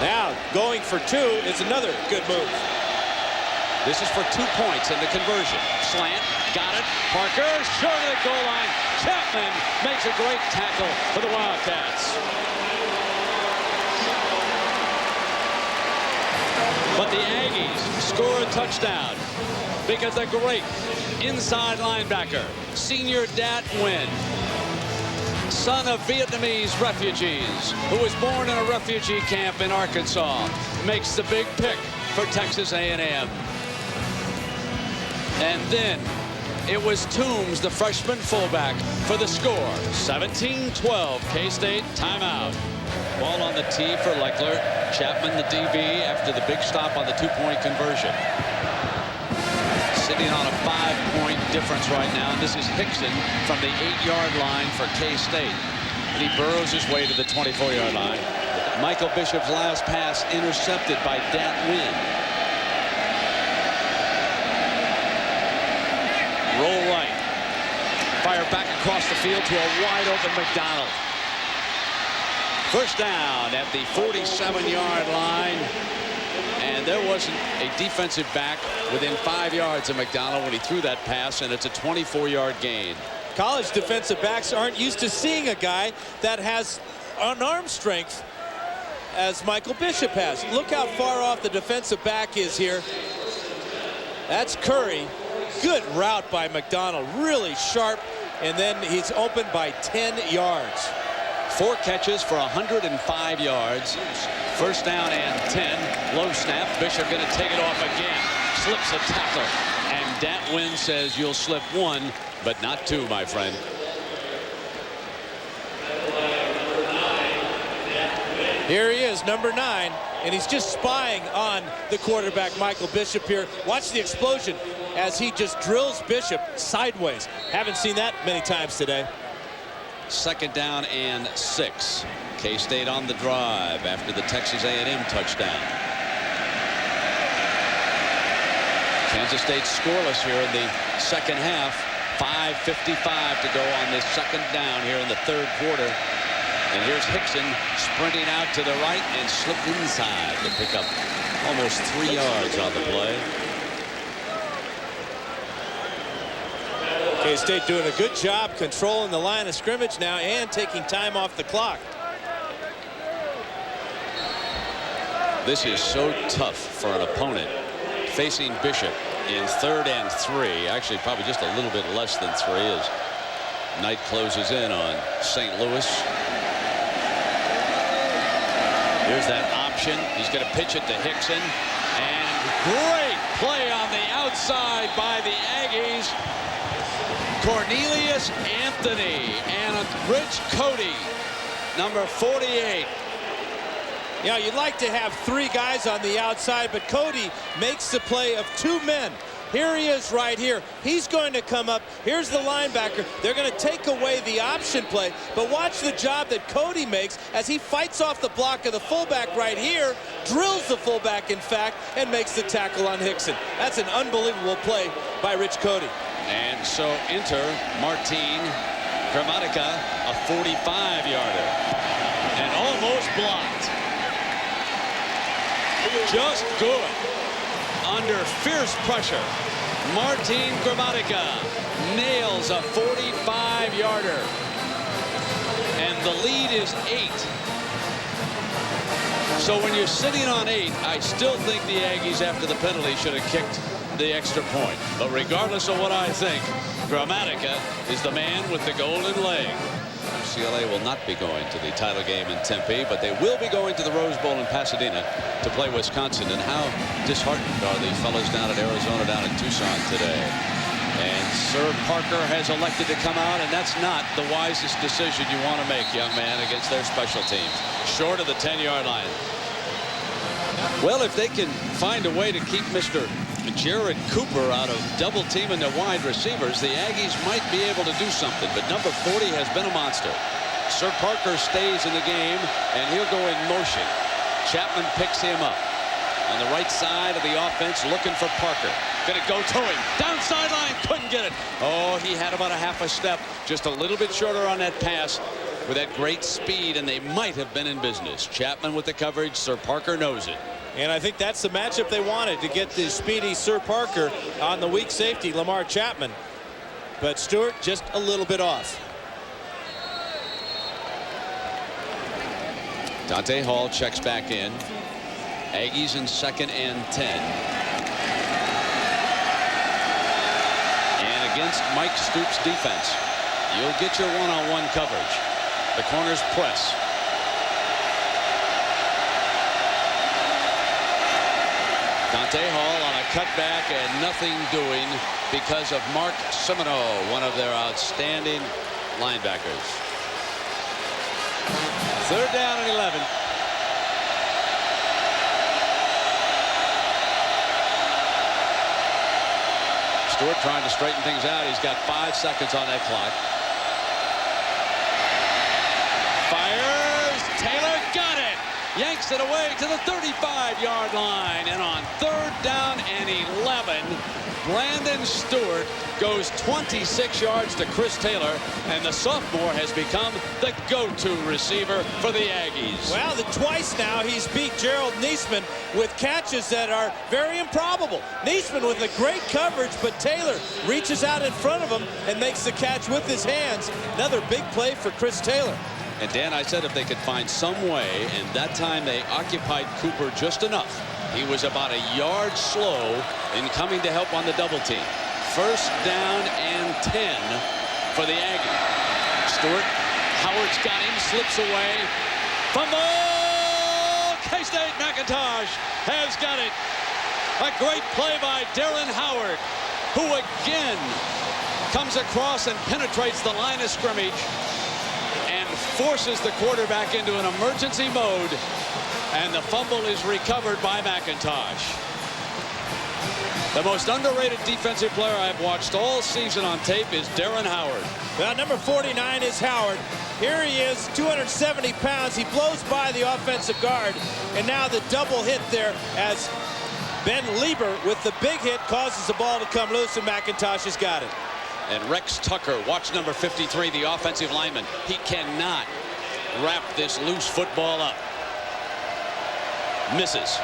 Now, going for two is another good move. This is for 2 points in the conversion. Slant, got it. Parker, short of the goal line. Chapman makes a great tackle for the Wildcats. But the Aggies score a touchdown because the great inside linebacker, senior Dat Nguyen, son of Vietnamese refugees, who was born in a refugee camp in Arkansas, makes the big pick for Texas A&M. And then it was Toombs, the freshman fullback, for the score. 17-12, K-State timeout. Ball on the tee for Leckler. Chapman, the DB, after the big stop on the 2-point conversion. Sitting on a 5-point difference right now. And this is Hickson from the 8-yard line for K-State. And he burrows his way to the 24-yard line. Michael Bishop's last pass intercepted by Dat Nguyen. Roll right. Fire back across the field to a wide-open McDonald. First down at the 47-yard line. And there wasn't a defensive back within 5 yards of McDonald when he threw that pass, and it's a 24-yard gain. College defensive backs aren't used to seeing a guy that has an arm strength as Michael Bishop has. Look how far off the defensive back is here. That's Curry. Good route by McDonald, really sharp, and then he's open by 10 yards. 4 catches for 105 yards. First down and 10. Low snap. Bishop going to take it off again. Slips a tackle. And Dat Nguyen says you'll slip 1, but not 2, my friend. Here he is, number 9, and he's just spying on the quarterback, Michael Bishop here. Watch the explosion as he just drills Bishop sideways. Haven't seen that many times today. Second down and 6. K-State on the drive after the Texas A&M touchdown. Kansas State scoreless here in the second half. 5:55 to go on this second down here in the third quarter. And here's Hickson sprinting out to the right and slipped inside to pick up almost 3 yards on the play. K-State doing a good job controlling the line of scrimmage now and taking time off the clock. This is so tough for an opponent facing Bishop in 3rd and 3. Actually, probably just a little bit less than 3 as Knight closes in on St. Louis. Here's that option. He's going to pitch it to Hickson. And great play on the outside by the Aggies. Cornelius Anthony and Rich Cody, number 48. Yeah, you'd like to have 3 guys on the outside, but Cody makes the play of 2 men. Here he is right here. He's going to come up. Here's the linebacker. They're going to take away the option play, but watch the job that Cody makes as he fights off the block of the fullback right here, drills the fullback, in fact, and makes the tackle on Hickson. That's an unbelievable play by Rich Cody. And so enter Martin Gramatica, a 45-yarder. And almost blocked. Just good. Under fierce pressure. Martin Gramatica nails a 45-yarder. And the lead is 8. So when you're sitting on 8, I still think the Aggies, after the penalty, should have kicked the extra point. But regardless of what I think, Gramatica is the man with the golden leg. UCLA will not be going to the title game in Tempe, but they will be going to the Rose Bowl in Pasadena to play Wisconsin. And how disheartened are the fellows down at Arizona, down in Tucson today. And Sir Parker has elected to come out, and that's not the wisest decision you want to make, young man, against their special teams. Short of the 10-yard line. Well, if they can find a way to keep Mr. Jared Cooper out of double teaming the wide receivers, the Aggies might be able to do something. But number 40 has been a monster. Sir Parker stays in the game, and he'll go in motion. Chapman picks him up on the right side of the offense, looking for Parker. Gonna go to him. Down sideline, couldn't get it. Oh, he had about a half a step, just a little bit shorter on that pass with that great speed, and they might have been in business. Chapman with the coverage. Sir Parker knows it. And I think that's the matchup they wanted, to get the speedy Sir Parker on the weak safety, Lamar Chapman. But Stewart just a little bit off. Dante Hall checks back in. Aggies in 2nd and 10. And against Mike Stoops' defense, you'll get your one-on-one coverage. The corners press. Dante Hall on a cutback and nothing doing because of Mark Semino, one of their outstanding linebackers. 3rd down and 11. Stewart trying to straighten things out. He's got 5 seconds on that clock. Fires. Taylor got it. Yanks it away to the 35-yard line. And on 3rd down and 11, Brandon Stewart goes 26 yards to Chris Taylor, and the sophomore has become the go-to receiver for the Aggies. Well, twice now he's beat Gerald Niesman with catches that are very improbable. Niesman with a great coverage, but Taylor reaches out in front of him and makes the catch with his hands. Another big play for Chris Taylor. And Dan, I said if they could find some way, and that time they occupied Cooper just enough. He was about a yard slow in coming to help on the double team. 1st down and 10 for the Aggies. Stewart, Howard's got him, slips away. Fumble! K-State McIntosh has got it. A great play by Darren Howard, who again comes across and penetrates the line of scrimmage and forces the quarterback into an emergency mode, and the fumble is recovered by McIntosh. The most underrated defensive player I've watched all season on tape is Darren Howard. Well, number 49 is Howard. Here he is, 270 pounds. He blows by the offensive guard, and now the double hit there as Ben Lieber with the big hit causes the ball to come loose, and McIntosh has got it. And Rex Tucker, watch number 53, the offensive lineman. He cannot wrap this loose football up. Misses.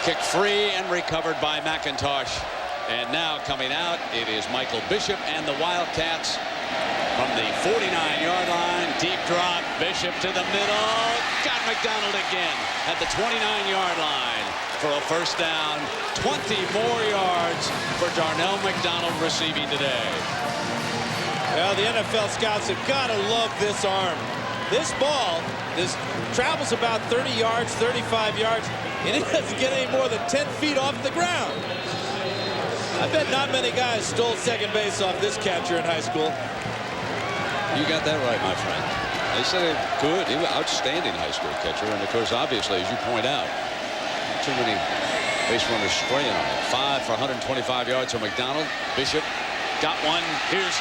Kick free and recovered by McIntosh. And now coming out, it is Michael Bishop and the Wildcats from the 49-yard line. Deep drop, Bishop to the middle. Got McDonald again at the 29-yard line for a 1st down. 20 more yards for Darnell McDonald receiving today. Well, the NFL scouts have got to love this arm. This ball, this travels about 30 yards, 35 yards, and it doesn't get any more than 10 feet off the ground. I bet not many guys stole second base off this catcher in high school. You got that right, my friend. They said it good. He was an outstanding high school catcher, and of course, obviously, as you point out, too many base runners spraying on it. 5 for 125 yards for McDonald. Bishop got one. Here's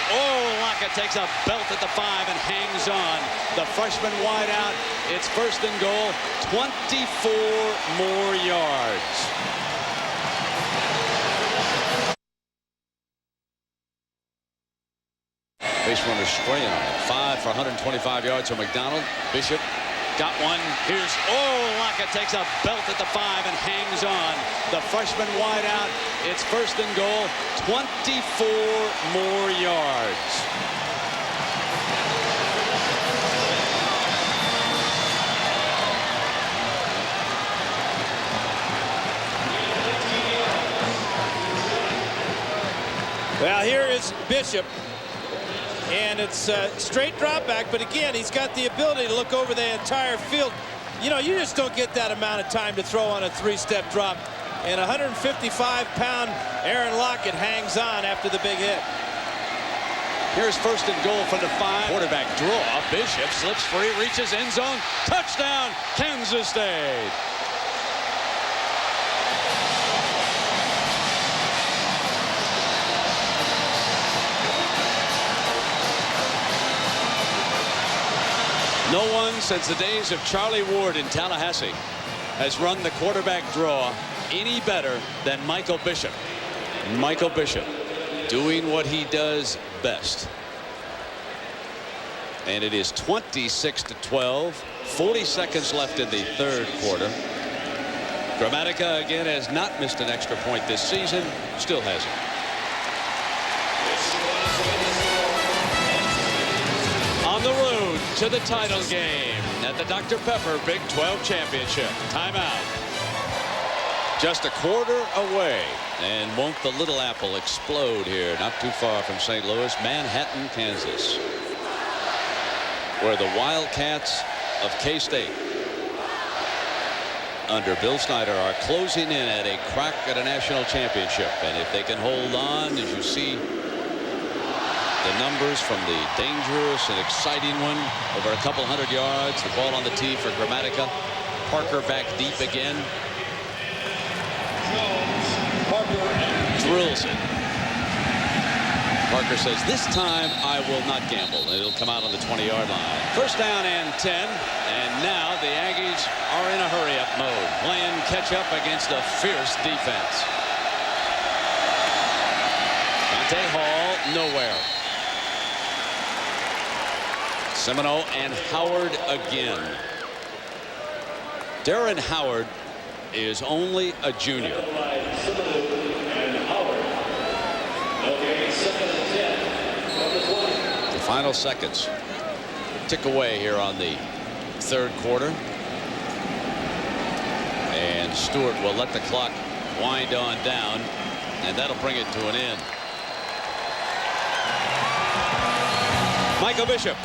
Lockett takes a belt at the 5 and hangs on. The freshman wide out. It's 1st and goal. 24 more yards. Base runner spraying on it. 5 for 125 yards for McDonald. Bishop Got one. Here's, Lockett takes a belt at the 5 and hangs on. The freshman wide out. It's first and goal. 24 more yards. Well, here is Bishop. And it's a straight drop back, but again, he's got the ability to look over the entire field. You know, you just don't get that amount of time to throw on a 3-step drop. And 155-pound Aaron Lockett hangs on after the big hit. Here's first and goal from the 5. Quarterback draw. Bishop slips free, reaches end zone. Touchdown, Kansas State. No one since the days of Charlie Ward in Tallahassee has run the quarterback draw any better than Michael Bishop. Michael Bishop doing what he does best. And it is 26-12. 40 seconds left in the third quarter. Gramatica again has not missed an extra point this season. Still hasn't. On the road to the title game at the Dr. Pepper Big 12 Championship. Timeout. Just a quarter away. And won't the Little Apple explode here? Not too far from St. Louis, Manhattan, Kansas, where the Wildcats of K-State under Bill Snyder are closing in at a crack at a national championship. And if they can hold on, as you see the numbers from the dangerous and exciting one, over a couple hundred yards, the ball on the tee for Gramatica. Parker back deep again. Drills it. Parker says, this time I will not gamble. It'll come out on the 20-yard line. First down and 10. And now the Aggies are in a hurry-up mode, playing catch-up against a fierce defense. Dante Hall, nowhere. Semino and Howard again. Darren Howard is only a junior. The final seconds tick away here on the third quarter. And Stewart will let the clock wind on down, and that'll bring it to an end. Michael Bishop.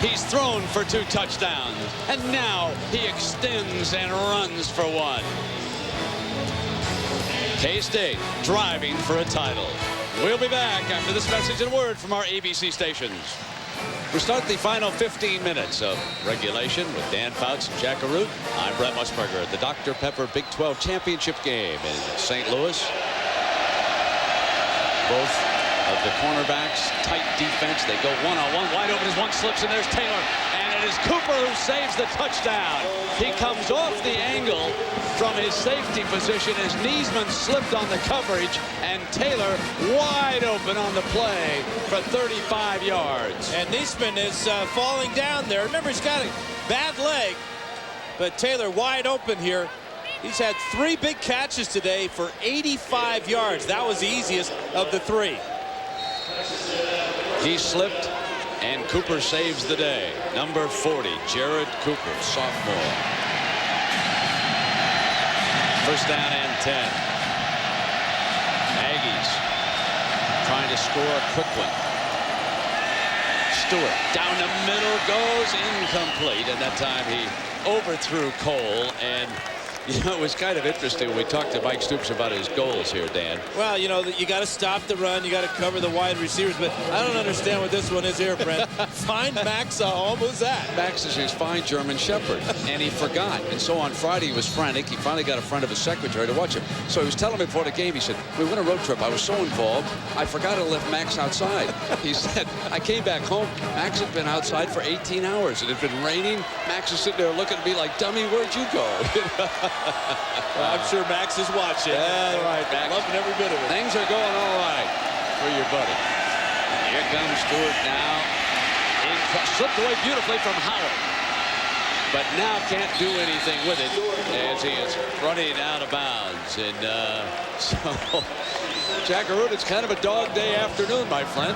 He's thrown for 2 touchdowns, and now he extends and runs for 1. K-State driving for a title. We'll be back after this message and word from our ABC stations. We start the final 15 minutes of regulation with Dan Fouts and Jack Arute. I'm Brett Musburger at the Dr. Pepper Big 12 Championship Game in St. Louis. Both of the cornerbacks, tight defense. They go one-on-one, wide open as one slips, and there's Taylor. And it is Cooper who saves the touchdown. He comes off the angle from his safety position as Niesman slipped on the coverage, and Taylor wide open on the play for 35 yards. And Niesman is falling down there. Remember, he's got a bad leg, but Taylor wide open here. He's had 3 big catches today for 85 yards. That was the easiest of the 3. He slipped, and Cooper saves the day. Number 40, Jared Cooper, sophomore. First down and 10. Aggies trying to score a quick one. Stewart down the middle, goes incomplete, and that time he overthrew Cole. And you know, it was kind of interesting when we talked to Mike Stoops about his goals here, Dan. Well, you know, you got to stop the run. You got to cover the wide receivers. But I don't understand what this one is here, Brent. Find Max a home. Who's that? Max is his fine German Shepherd, and he forgot. And so on Friday, he was frantic. He finally got a friend of his secretary to watch him. So he was telling me before the game, he said, we went a road trip. I was so involved, I forgot to let Max outside. He said, I came back home. Max had been outside for 18 hours. It had been raining. Max is sitting there looking at me like, dummy, where'd you go? Well, I'm sure Max is watching. Yeah, right, Max. Loving every bit of it. Things are going all right for your buddy. Here comes Stewart now. Slipped away beautifully from Howard. but now can't do anything with it as he is running out of bounds. And so Jackaroo, it's kind of a dog day afternoon, my friend.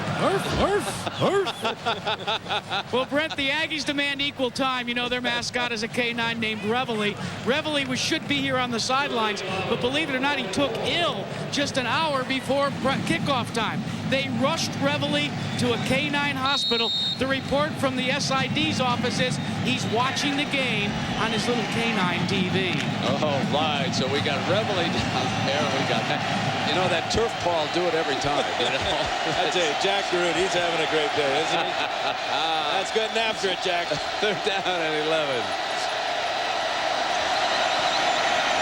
Well, Brent, the Aggies demand equal time. You know, their mascot is a K9 named Reveille. Reveille should be here on the sidelines, but believe it or not, he took ill just an hour before kickoff time. They rushed Reveille to a K9 hospital. The report from the SID's office is he's watching the game on his little K9 TV. Oh, right. So we got Reveille down there. We got that. You know, that turf paw will do it every time. You know? I tell you, Jack Garrett, he's having a great day, isn't he? That's getting after it, Jack. They're down at 11.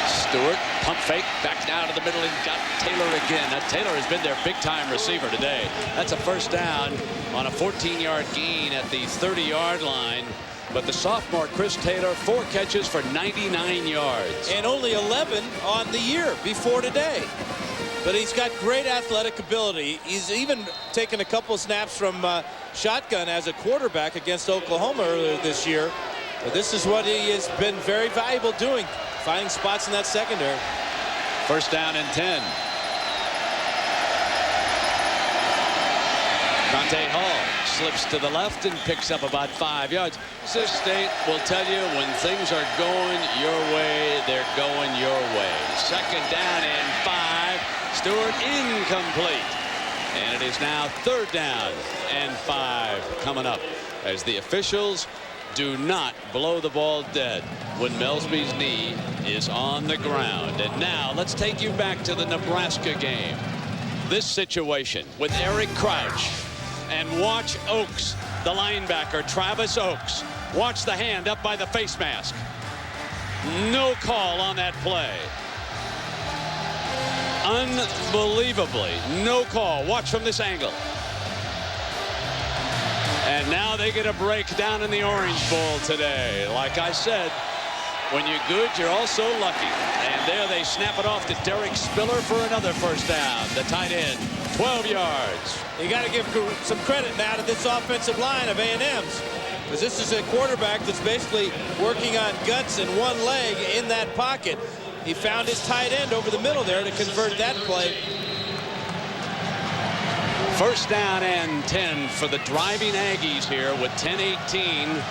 Stewart, pump fake, back down to the middle and got Taylor again. Now, Taylor has been their big-time receiver today. That's a first down on a 14-yard gain at the 30-yard line. But the sophomore, Chris Taylor, 4 catches for 99 yards. And only 11 on the year before today. But he's got great athletic ability. He's even taken a couple of snaps from shotgun as a quarterback against Oklahoma earlier this year. But this is what he has been very valuable doing, finding spots in that secondary. First down and 10. Dante Hall slips to the left and picks up about 5 yards. This State will tell you when things are going your way, they're going your way. Second down and 5. Stewart incomplete. And it is now third down and 5 coming up as the officials do not blow the ball dead when Melsby's knee is on the ground. And now let's take you back to the Nebraska game. This situation with Eric Crouch and watch Oaks, the linebacker, Travis Oaks. Watch the hand up by the face mask. No call on that play. Unbelievably, no call. Watch from this angle. And now they get a break down in the Orange Bowl today. Like I said, when you're good, you're also lucky. And there they snap it off to Derek Spiller for another first down. The tight end, 12 yards. You got to give some credit now to this offensive line of A&M's. Because this is a quarterback that's basically working on guts and one leg in that pocket. He found his tight end over the middle there to convert that play. First down and 10 for the driving Aggies here with 10:18.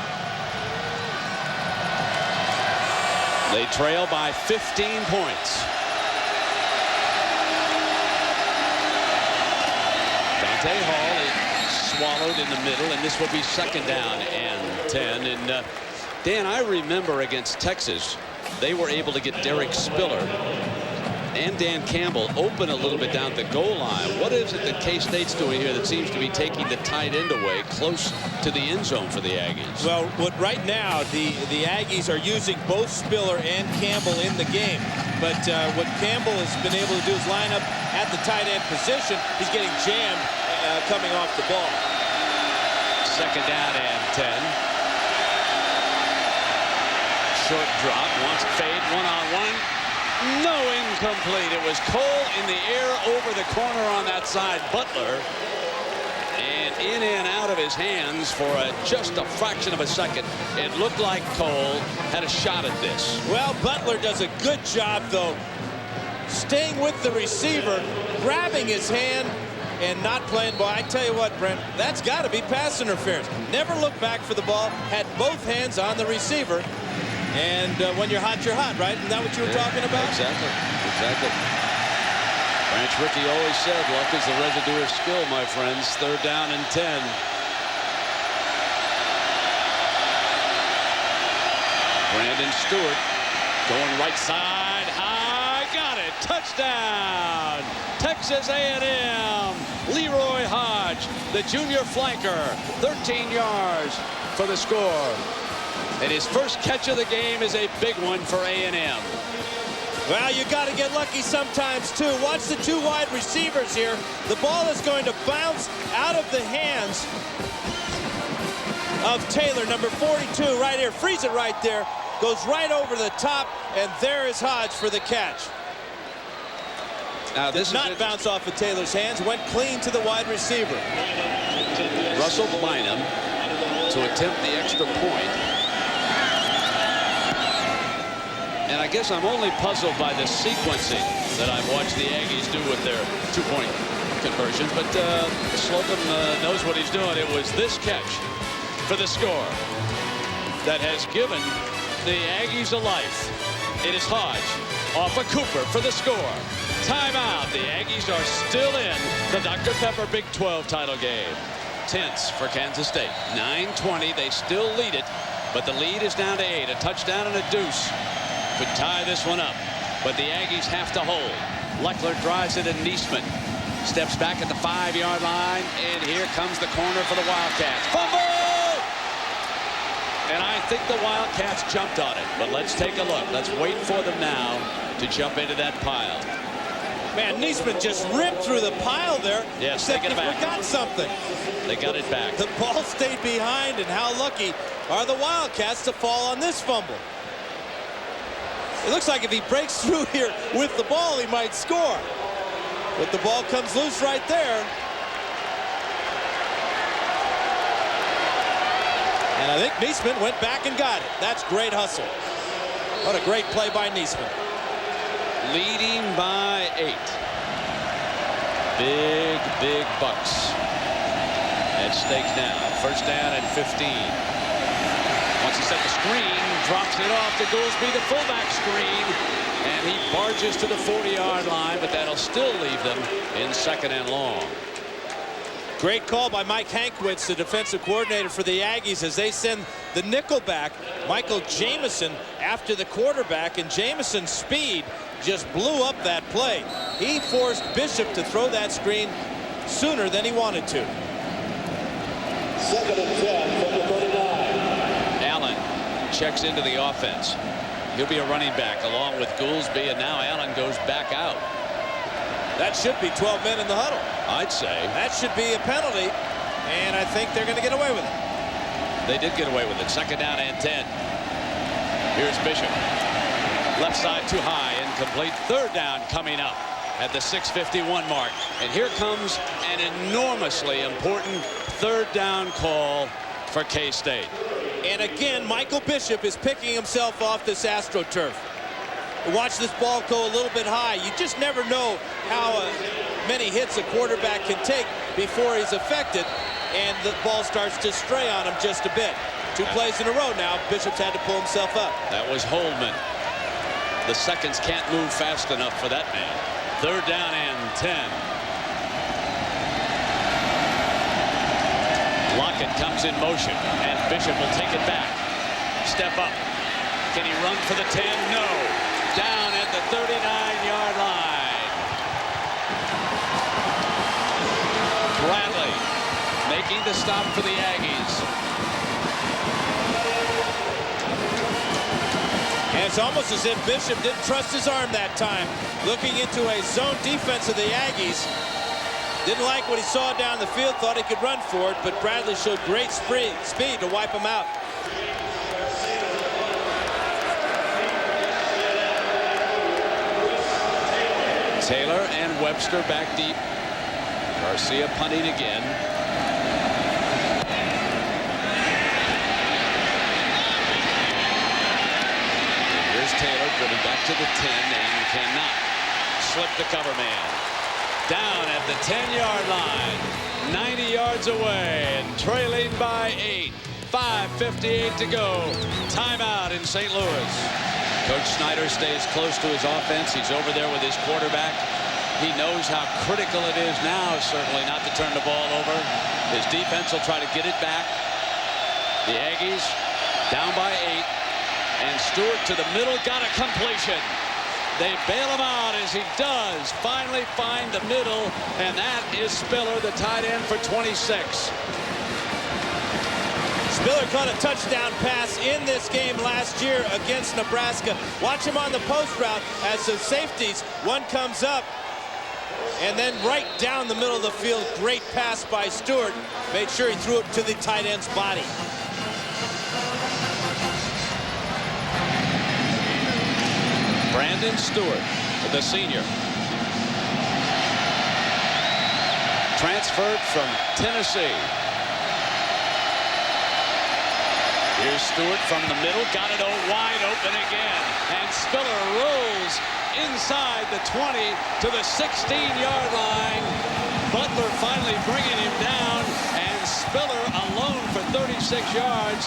They trail by 15 points. Dante Hall is swallowed in the middle, and this will be second down and 10. And Dan, I remember against Texas, they were able to get Derek Spiller and Dan Campbell open a little bit down the goal line. What is it that K-State's doing here that seems to be taking the tight end away close to the end zone for the Aggies? Well, right now, the Aggies are using both Spiller and Campbell in the game. But what Campbell has been able to do is line up at the tight end position. He's getting jammed coming off the ball. Second down and 10. Short drop, wants a fade, one-on-one. No, incomplete. It was Cole in the air over the corner on that side. Butler, and in and out of his hands for just a fraction of a second. It looked like Cole had a shot at this. Well, Butler does a good job, though, staying with the receiver, grabbing his hand, and not playing ball. I tell you what, Brent, that's got to be pass interference. Never looked back for the ball, had both hands on the receiver. And when you're hot, right? Isn't that what you were talking about? Exactly. Branch Rickey always said, luck is the residue of skill, my friends. Third down and 10. Brandon Stewart going right side, high, got it, touchdown! Texas A&M, Leroy Hodge, the junior flanker, 13 yards for the score. And his first catch of the game is a big one for A&M. Well, you got to get lucky sometimes, too. Watch the two wide receivers here. The ball is going to bounce out of the hands of Taylor, number 42, right here. Freeze it right there. Goes right over the top, and there is Hodge for the catch. Now, this did not bounce off of Taylor's hands. Went clean to the wide receiver. Russell Bynum to attempt the extra point. And I guess I'm only puzzled by the sequencing that I've watched the Aggies do with their two-point conversions. But Slocum knows what he's doing. It was this catch for the score that has given the Aggies a life. It is Hodge off of Cooper for the score. Timeout. The Aggies are still in the Dr. Pepper Big 12 title game. Tense for Kansas State. 9:20. They still lead it, but the lead is down to 8. A touchdown and a deuce could tie this one up, but the Aggies have to hold. Leckler drives it, and Niesman steps back at the 5-yard line, and here comes the corner for the Wildcats. Fumble! And I think the Wildcats jumped on it, but let's take a look. Let's wait for them now to jump into that pile. Man, Niesman just ripped through the pile there. Yes, they get it back. Forgot something. They got it back. The ball stayed behind, and how lucky are the Wildcats to fall on this fumble. It looks like if he breaks through here with the ball, he might score. But the ball comes loose right there. And I think Niesman went back and got it. That's great hustle. What a great play by Niesman. Leading by 8. Big bucks at stake now. First down and 15. Once he set the screen, drops it off to Goolsby, the fullback screen, and he barges to the 40-yard line, but that'll still leave them in 2nd and long. Great call by Mike Hankwitz, the defensive coordinator for the Aggies, as they send the nickel back, Michael Jamison, after the quarterback, and Jamison's speed just blew up that play. He forced Bishop to throw that screen sooner than he wanted to. 2nd and 10 from the 39. Allen checks into the offense. He'll be a running back along with Goolsby, and now Allen goes back out. That should be 12 men in the huddle. I'd say. That should be a penalty, and I think they're going to get away with it. They did get away with it. 2nd down and 10. Here's Bishop. Left side too high, incomplete. 3rd down coming up at the 6:51 mark. And here comes an enormously important 3rd down call for K-State. And again, Michael Bishop is picking himself off this AstroTurf. Watch this ball go a little bit high. You just never know how many hits a quarterback can take before he's affected, and the ball starts to stray on him just a bit. 2 plays in a row now. Bishop's had to pull himself up. That was Holdman. The seconds can't move fast enough for that man. 3rd down and 10. Lockett comes in motion, and Bishop will take it back. Step up. Can he run for the 10? No. Down at the 39-yard line. Bradley making the stop for the Aggies. And it's almost as if Bishop didn't trust his arm that time. Looking into a zone defense of the Aggies. Didn't like what he saw down the field, thought he could run for it, but Bradley showed great speed to wipe him out. Taylor and Webster back deep. Garcia punting again. And here's Taylor dribbling back to the 10 and cannot slip the cover man. Down at the 10-yard line. 90 yards away and trailing by 8. 5:58 to go. Timeout in St. Louis. Coach Snyder stays close to his offense. He's over there with his quarterback. He knows how critical it is now, certainly, not to turn the ball over. His defense will try to get it back. The Aggies down by 8. And Stewart to the middle, got a completion. They bail him out as he does finally find the middle, and that is Spiller, the tight end for 26. Spiller caught a touchdown pass in this game last year against Nebraska. Watch him on the post route as the safeties. One comes up, and then right down the middle of the field, great pass by Stewart. Made sure he threw it to the tight end's body. Brandon Stewart, the senior. Transferred from Tennessee. Here's Stewart from the middle, got it wide open again, and Spiller rolls inside the 20 to the 16-yard line. Butler finally bringing him down, and Spiller alone for 36 yards.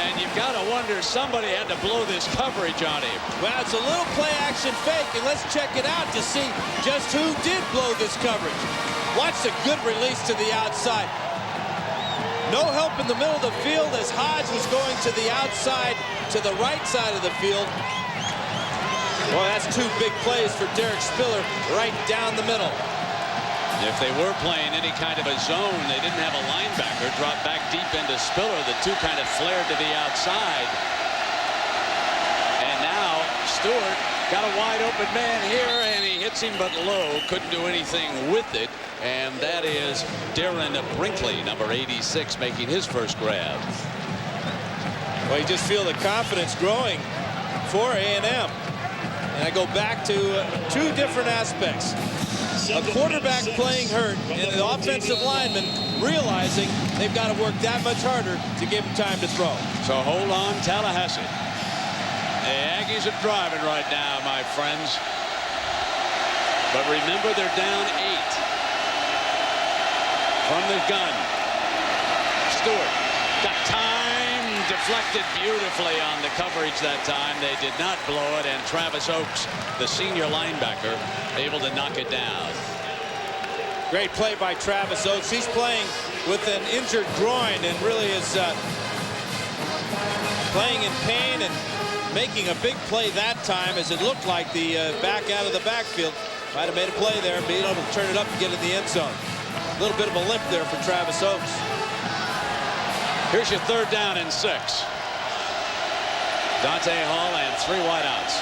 And you've got to wonder, somebody had to blow this coverage on him. Well, it's a little play action fake, and let's check it out to see just who did blow this coverage. Watch the good release to the outside. No help in the middle of the field as Hodge was going to the outside, to the right side of the field. Well, that's two big plays for Derek Spiller right down the middle. If they were playing any kind of a zone, they didn't have a linebacker drop back deep into Spiller. The two kind of flared to the outside. And now Stewart got a wide open man here, and he hits him but low. Couldn't do anything with it. And that is Darren Brinkley, number 86, making his first grab. Well, you just feel the confidence growing for A&M. And I go back to two different aspects. A quarterback playing hurt and the offensive lineman realizing they've got to work that much harder to give him time to throw. So hold on, Tallahassee. The Aggies are driving right now, my friends. But remember, they're down 8. From the gun, Stewart got time, deflected beautifully on the coverage that time. They did not blow it, and Travis Oakes, the senior linebacker, able to knock it down. Great play by Travis Oakes. He's playing with an injured groin and really is playing in pain and making a big play that time, as it looked like the back out of the backfield might have made a play there and being able to turn it up and get in the end zone. A little bit of a limp there for Travis Oakes. Here's your 3rd down and 6. Dante Hall and 3 wideouts.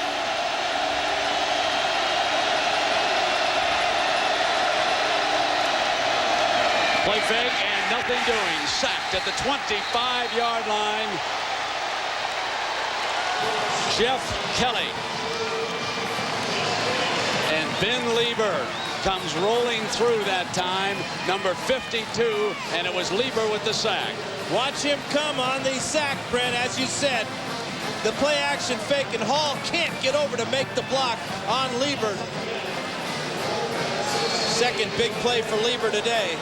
Play fake and nothing doing. Sacked at the 25-yard line. Jeff Kelly. And Ben Lieber comes rolling through that time, number 52, and it was Lieber with the sack. Watch him come on the sack, Brent, as you said. The play action fake, and Hall can't get over to make the block on Lieber. Second big play for Lieber today.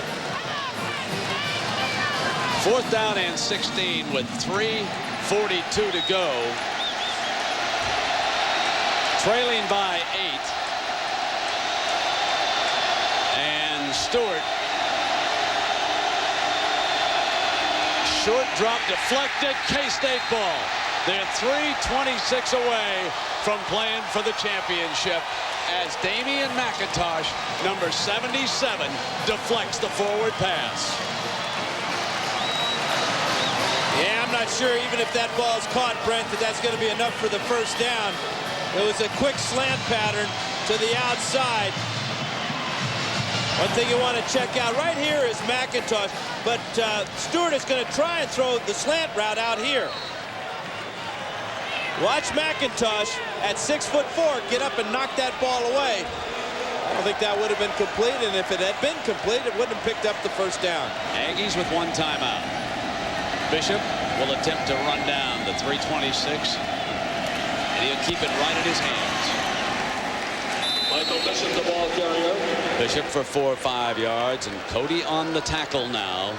4th down and 16 with 3:42 to go. Trailing by 8. And Stewart. Short drop deflected. K-State ball. They're 3:26 away from playing for the championship as Damian McIntosh, number 77, deflects the forward pass. Yeah, I'm not sure even if that ball is caught, Brent, that's going to be enough for the first down. It was a quick slant pattern to the outside. One thing you want to check out right here is McIntosh, but Stewart is going to try and throw the slant route out here. Watch McIntosh at 6'4" get up and knock that ball away. I don't think that would have been complete, and if it had been complete, it wouldn't have picked up the first down. Aggies with 1 timeout. Bishop will attempt to run down the 3:26, and he'll keep it right in his hands. Michael Bishop, the ball carrier. Bishop for 4 or 5 yards, and Cody on the tackle now.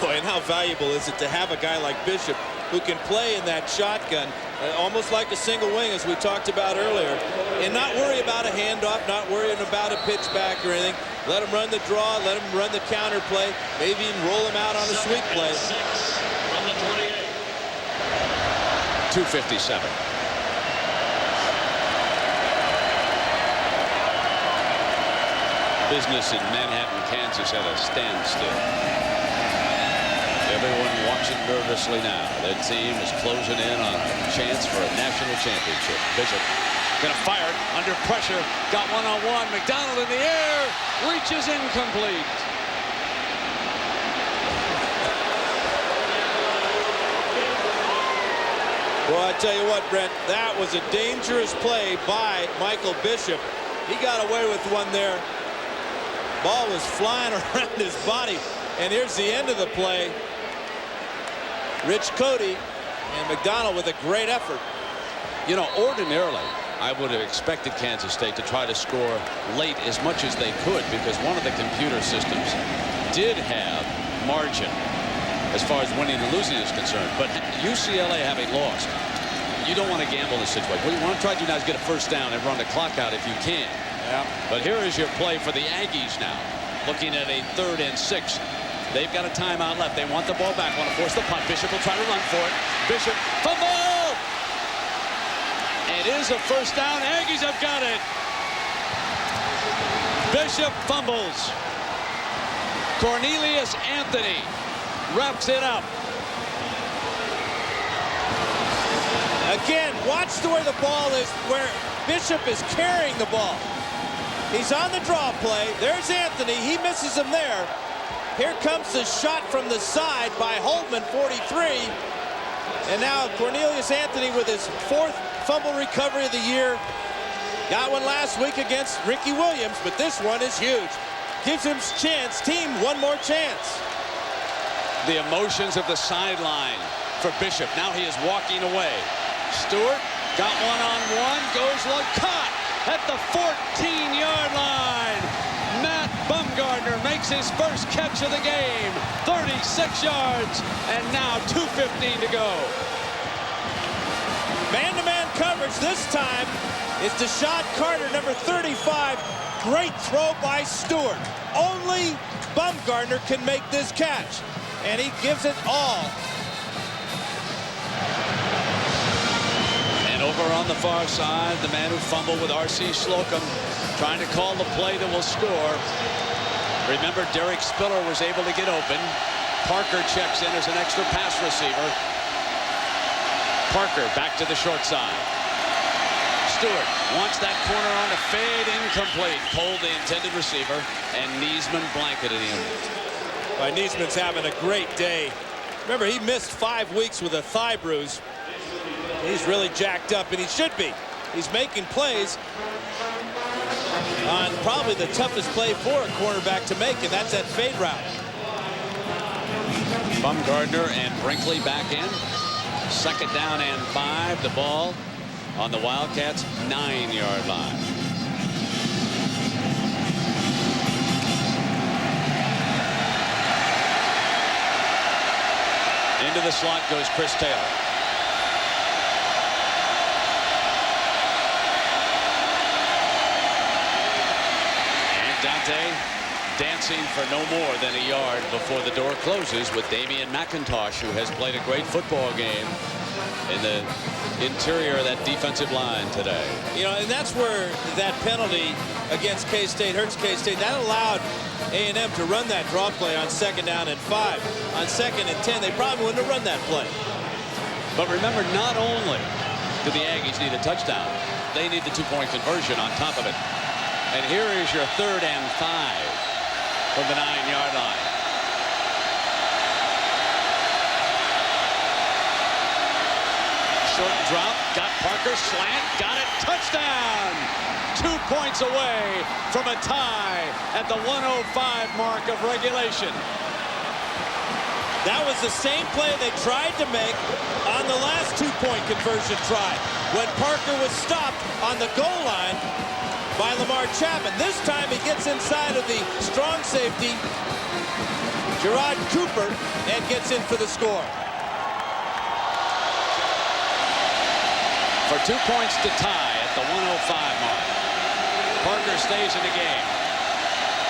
Boy, and how valuable is it to have a guy like Bishop who can play in that shotgun, almost like a single wing, as we talked about earlier, and not worry about a handoff, not worrying about a pitch back or anything. Let him run the draw, let him run the counter play, maybe even roll him out on a sweep play. 2:57. Business in Manhattan, Kansas at a standstill. Everyone watching nervously now. Their team is closing in on a chance for a national championship. Bishop gonna fire it under pressure. Got one-on-one. McDonald in the air. Reaches incomplete. Well, I tell you what, Brent, that was a dangerous play by Michael Bishop. He got away with one there. Ball was flying around his body. And here's the end of the play. Rich Cody And McDonald with a great effort. You know, ordinarily, I would have expected Kansas State to try to score late as much as they could, because one of the computer systems did have margin as far as winning and losing is concerned. But UCLA having lost, you don't want to gamble in this situation. What you want to try to do now is get a first down and run the clock out if you can. Yeah. But here is your play for the Aggies now. Looking at a 3rd and 6. They've got a timeout left. They want the ball back. Want to force the punt. Bishop will try to run for it. Bishop, fumble! It is a first down. Aggies have got it. Bishop fumbles. Cornelius Anthony wraps it up. Again, watch where the ball is, where Bishop is carrying the ball. He's on the draw play. There's Anthony. He misses him there. Here comes the shot from the side by Holtman, 43. And now Cornelius Anthony with his 4th fumble recovery of the year. Got one last week against Ricky Williams, but this one is huge. Gives him team one more chance. The emotions of the sideline for Bishop. Now he is walking away. Stewart got one-on-one, goes long, caught at the 14-yard line. Matt Bumgardner makes his first catch of the game. 36 yards, and now 2:15 to go. Man-to-man coverage this time is Deshaun Carter, number 35. Great throw by Stewart. Only Bumgardner can make this catch, and he gives it all. And over on the far side, the man who fumbled with R.C. Slocum, trying to call the play that will score. Remember, Derek Spiller was able to get open. Parker checks in as an extra pass receiver. Parker back to the short side. Stewart wants that corner on a fade, incomplete. Pulled the intended receiver, and Niesman blanketed him. Niesman's having a great day. Remember, he missed 5 weeks with a thigh bruise. He's really jacked up, and he should be. He's making plays on probably the toughest play for a cornerback to make, and that's that fade route. Bumgardner and Brinkley back in. 2nd down and 5. The ball on the Wildcats' 9-yard line. Into the slot goes Chris Taylor. And Dante dancing for no more than a yard before the door closes with Damian McIntosh, who has played a great football game in the interior of that defensive line today. You know, and that's where that penalty against K-State hurts K-State. That allowed A&M to run that draw play on 2nd down and 5. On 2nd and 10, they probably wouldn't have run that play. But remember, not only do the Aggies need a touchdown, they need the 2-point conversion on top of it. And here is your 3rd and 5 from the 9-yard line. Short drop, got Parker, slant, got it, touchdown! 2 points away from a tie at the 105 mark of regulation. That was the same play they tried to make on the last 2-point conversion try when Parker was stopped on the goal line by Lamar Chapman. This time he gets inside of the strong safety, Gerard Cooper, and gets in for the score. For 2 points to tie at the 105 mark. Parker stays in the game.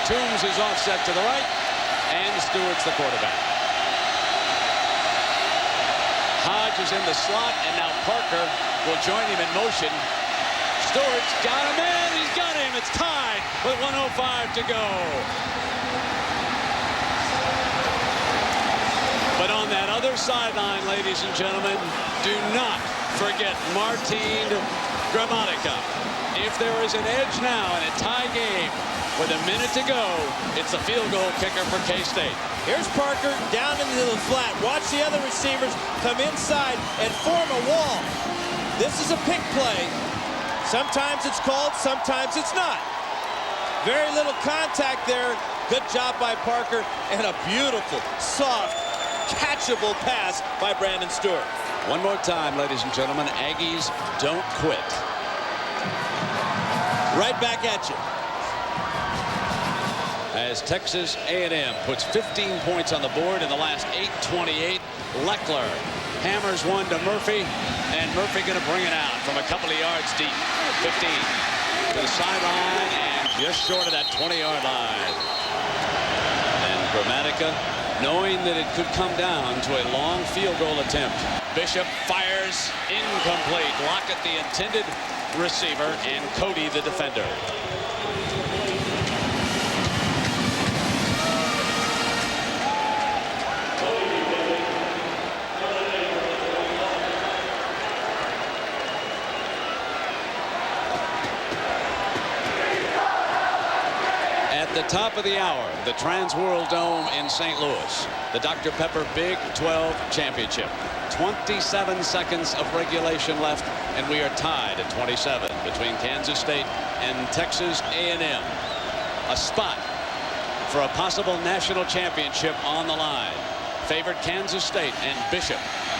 Toombs is offset to the right, and Stewart's the quarterback. Hodge is in the slot, and now Parker will join him in motion. Stewart's got him in. He's got him. It's tied with 105 to go. But on that other sideline, ladies and gentlemen, do not forget Martin Gramatica. If there is an edge now in a tie game with a minute to go, it's a field goal kicker for K-State. Here's Parker down into the flat. Watch the other receivers come inside and form a wall. This is a pick play. Sometimes it's called, sometimes it's not. Very little contact there. Good job by Parker, and a beautiful, soft catchable pass by Brandon Stewart. One more time, ladies and gentlemen, Aggies don't quit. Right back at you. As Texas A&M puts 15 points on the board in the last 8:28. Leckler hammers one to Murphy, and Murphy going to bring it out from a couple of yards deep. 15 to the sideline and just short of that 20-yard line. And Gramatica, knowing that it could come down to a long field goal attempt. Bishop fires incomplete. Lockett the intended receiver and Cody the defender. The top of the hour, the Trans World Dome in St. Louis, the Dr. Pepper Big 12 Championship. 27 seconds of regulation left, and we are tied at 27 between Kansas State and Texas A&M. A spot for a possible national championship on the line. Favored Kansas State, and Bishop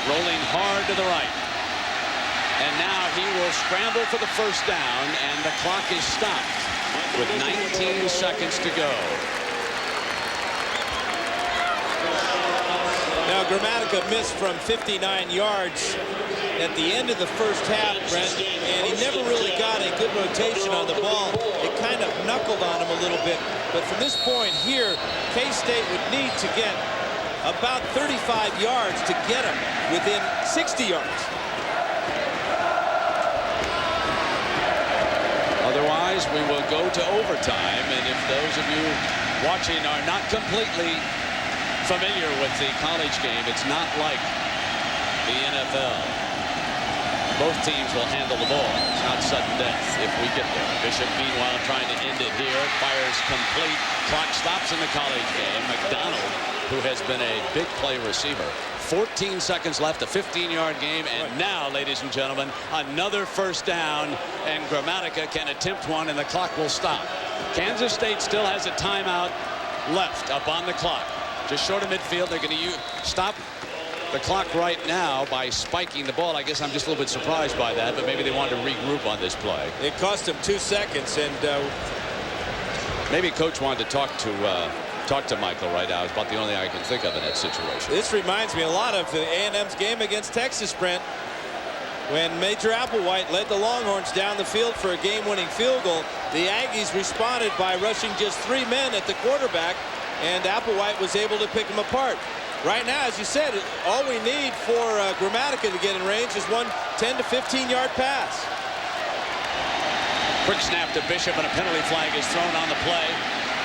rolling hard to the right. And now he will scramble for the first down, and the clock is stopped with 19 seconds to go. Now Gramatica missed from 59 yards at the end of the first half, Brent, and he never really got a good rotation on the ball. It kind of knuckled on him a little bit. But from this point here, K-State would need to get about 35 yards to get him within 60 yards. Otherwise, we will go to overtime, and if those of you watching are not completely familiar with the college game, it's not like the NFL. Both teams will handle the ball. It's not sudden death if we get there. Bishop, meanwhile, trying to end it here. Fires complete. Clock stops in the college game. McDonald, who has been a big play receiver. 14 seconds left, a 15-yard game, and now, ladies and gentlemen, another first down, and Gramatica can attempt one, and the clock will stop. Kansas State still has a timeout left up on the clock. Just short of midfield. They're going to stop the clock right now by spiking the ball. I guess I'm just a little bit surprised by that, but maybe they wanted to regroup on this play. It cost them 2 seconds, and maybe Coach wanted to talk to Michael right now. It's about the only thing I can think of in that situation. This reminds me a lot of the A&M's game against Texas, Brent, when Major Applewhite led the Longhorns down the field for a game-winning field goal. The Aggies responded by rushing just 3 men at the quarterback, and Applewhite was able to pick them apart. Right now, as you said, all we need for Gramatica to get in range is one 10 to 15-yard pass. Quick snap to Bishop, and a penalty flag is thrown on the play.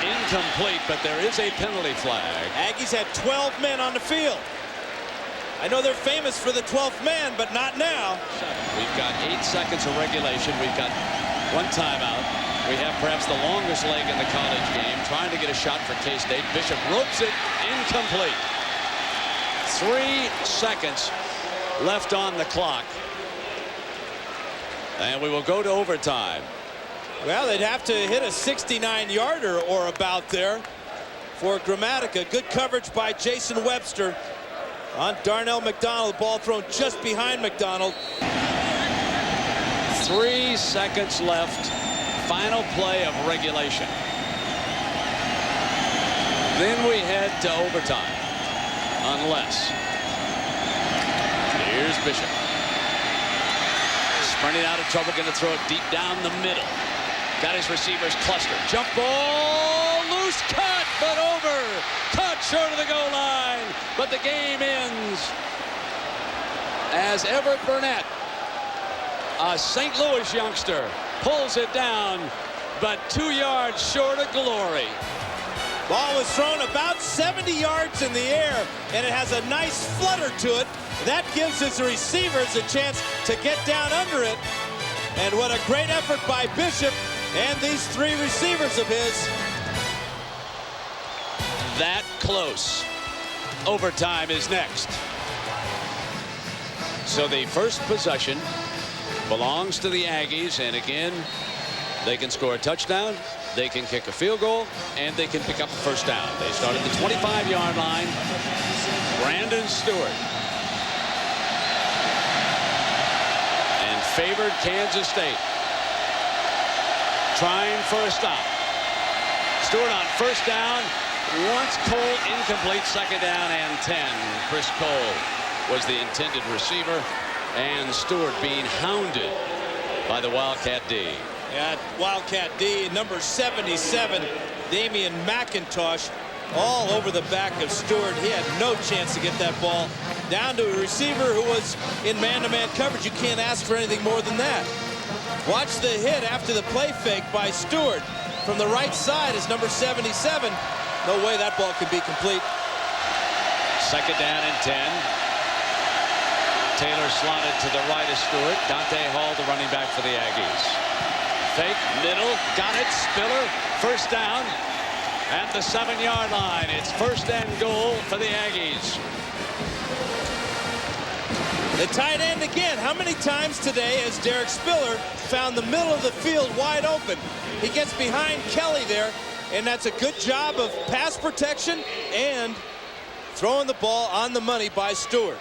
Incomplete, but there is a penalty flag. Aggies had 12 men on the field. I know they're famous for the 12th man, but not now. We've got 8 seconds of regulation. We've got one timeout. We have perhaps the longest leg in the college game, trying to get a shot for K-State. Bishop ropes it, incomplete. 3 seconds left on the clock. And we will go to overtime. Well, they'd have to hit a 69-yarder or about there for Gramatica. Good coverage by Jason Webster on Darnell McDonald. Ball thrown just behind McDonald. 3 seconds left. Final play of regulation. Then we head to overtime. Unless. Here's Bishop. Sprinting out of trouble. Going to throw it deep down the middle. Got his receivers clustered. Jump ball, loose cut, but over. Cut short of the goal line. But the game ends as Everett Burnett, a St. Louis youngster, pulls it down, but 2 yards short of glory. Ball was thrown about 70 yards in the air, and it has a nice flutter to it. That gives his receivers a chance to get down under it. And what a great effort by Bishop and these 3 receivers of his. That close. Overtime is next. So the first possession belongs to the Aggies, and again, they can score a touchdown they can kick a field goal, and they can pick up a first down. They start at the 25-yard line. Brandon Stewart. And favored Kansas State. Trying for a stop. Stewart on first down. Once Cole incomplete. Second down and 10. Chris Cole was the intended receiver. And Stewart being hounded by the Wildcat D. Yeah, Wildcat D, number 77, Damian McIntosh, all over the back of Stewart. He had no chance to get that ball down to a receiver who was in man-to-man coverage. You can't ask for anything more than that. Watch the hit after the play fake by Stewart. From the right side is number 77. No way that ball could be complete. Second down and 10. Taylor slotted to the right of Stewart. Dante Hall, the running back for the Aggies. Fake, middle, got it. Spiller, first down at the 7-yard line. It's first and goal for the Aggies. The tight end again. How many times today has Derek Spiller found the middle of the field wide open? He gets behind Kelly there, and that's a good job of pass protection and throwing the ball on the money by Stewart.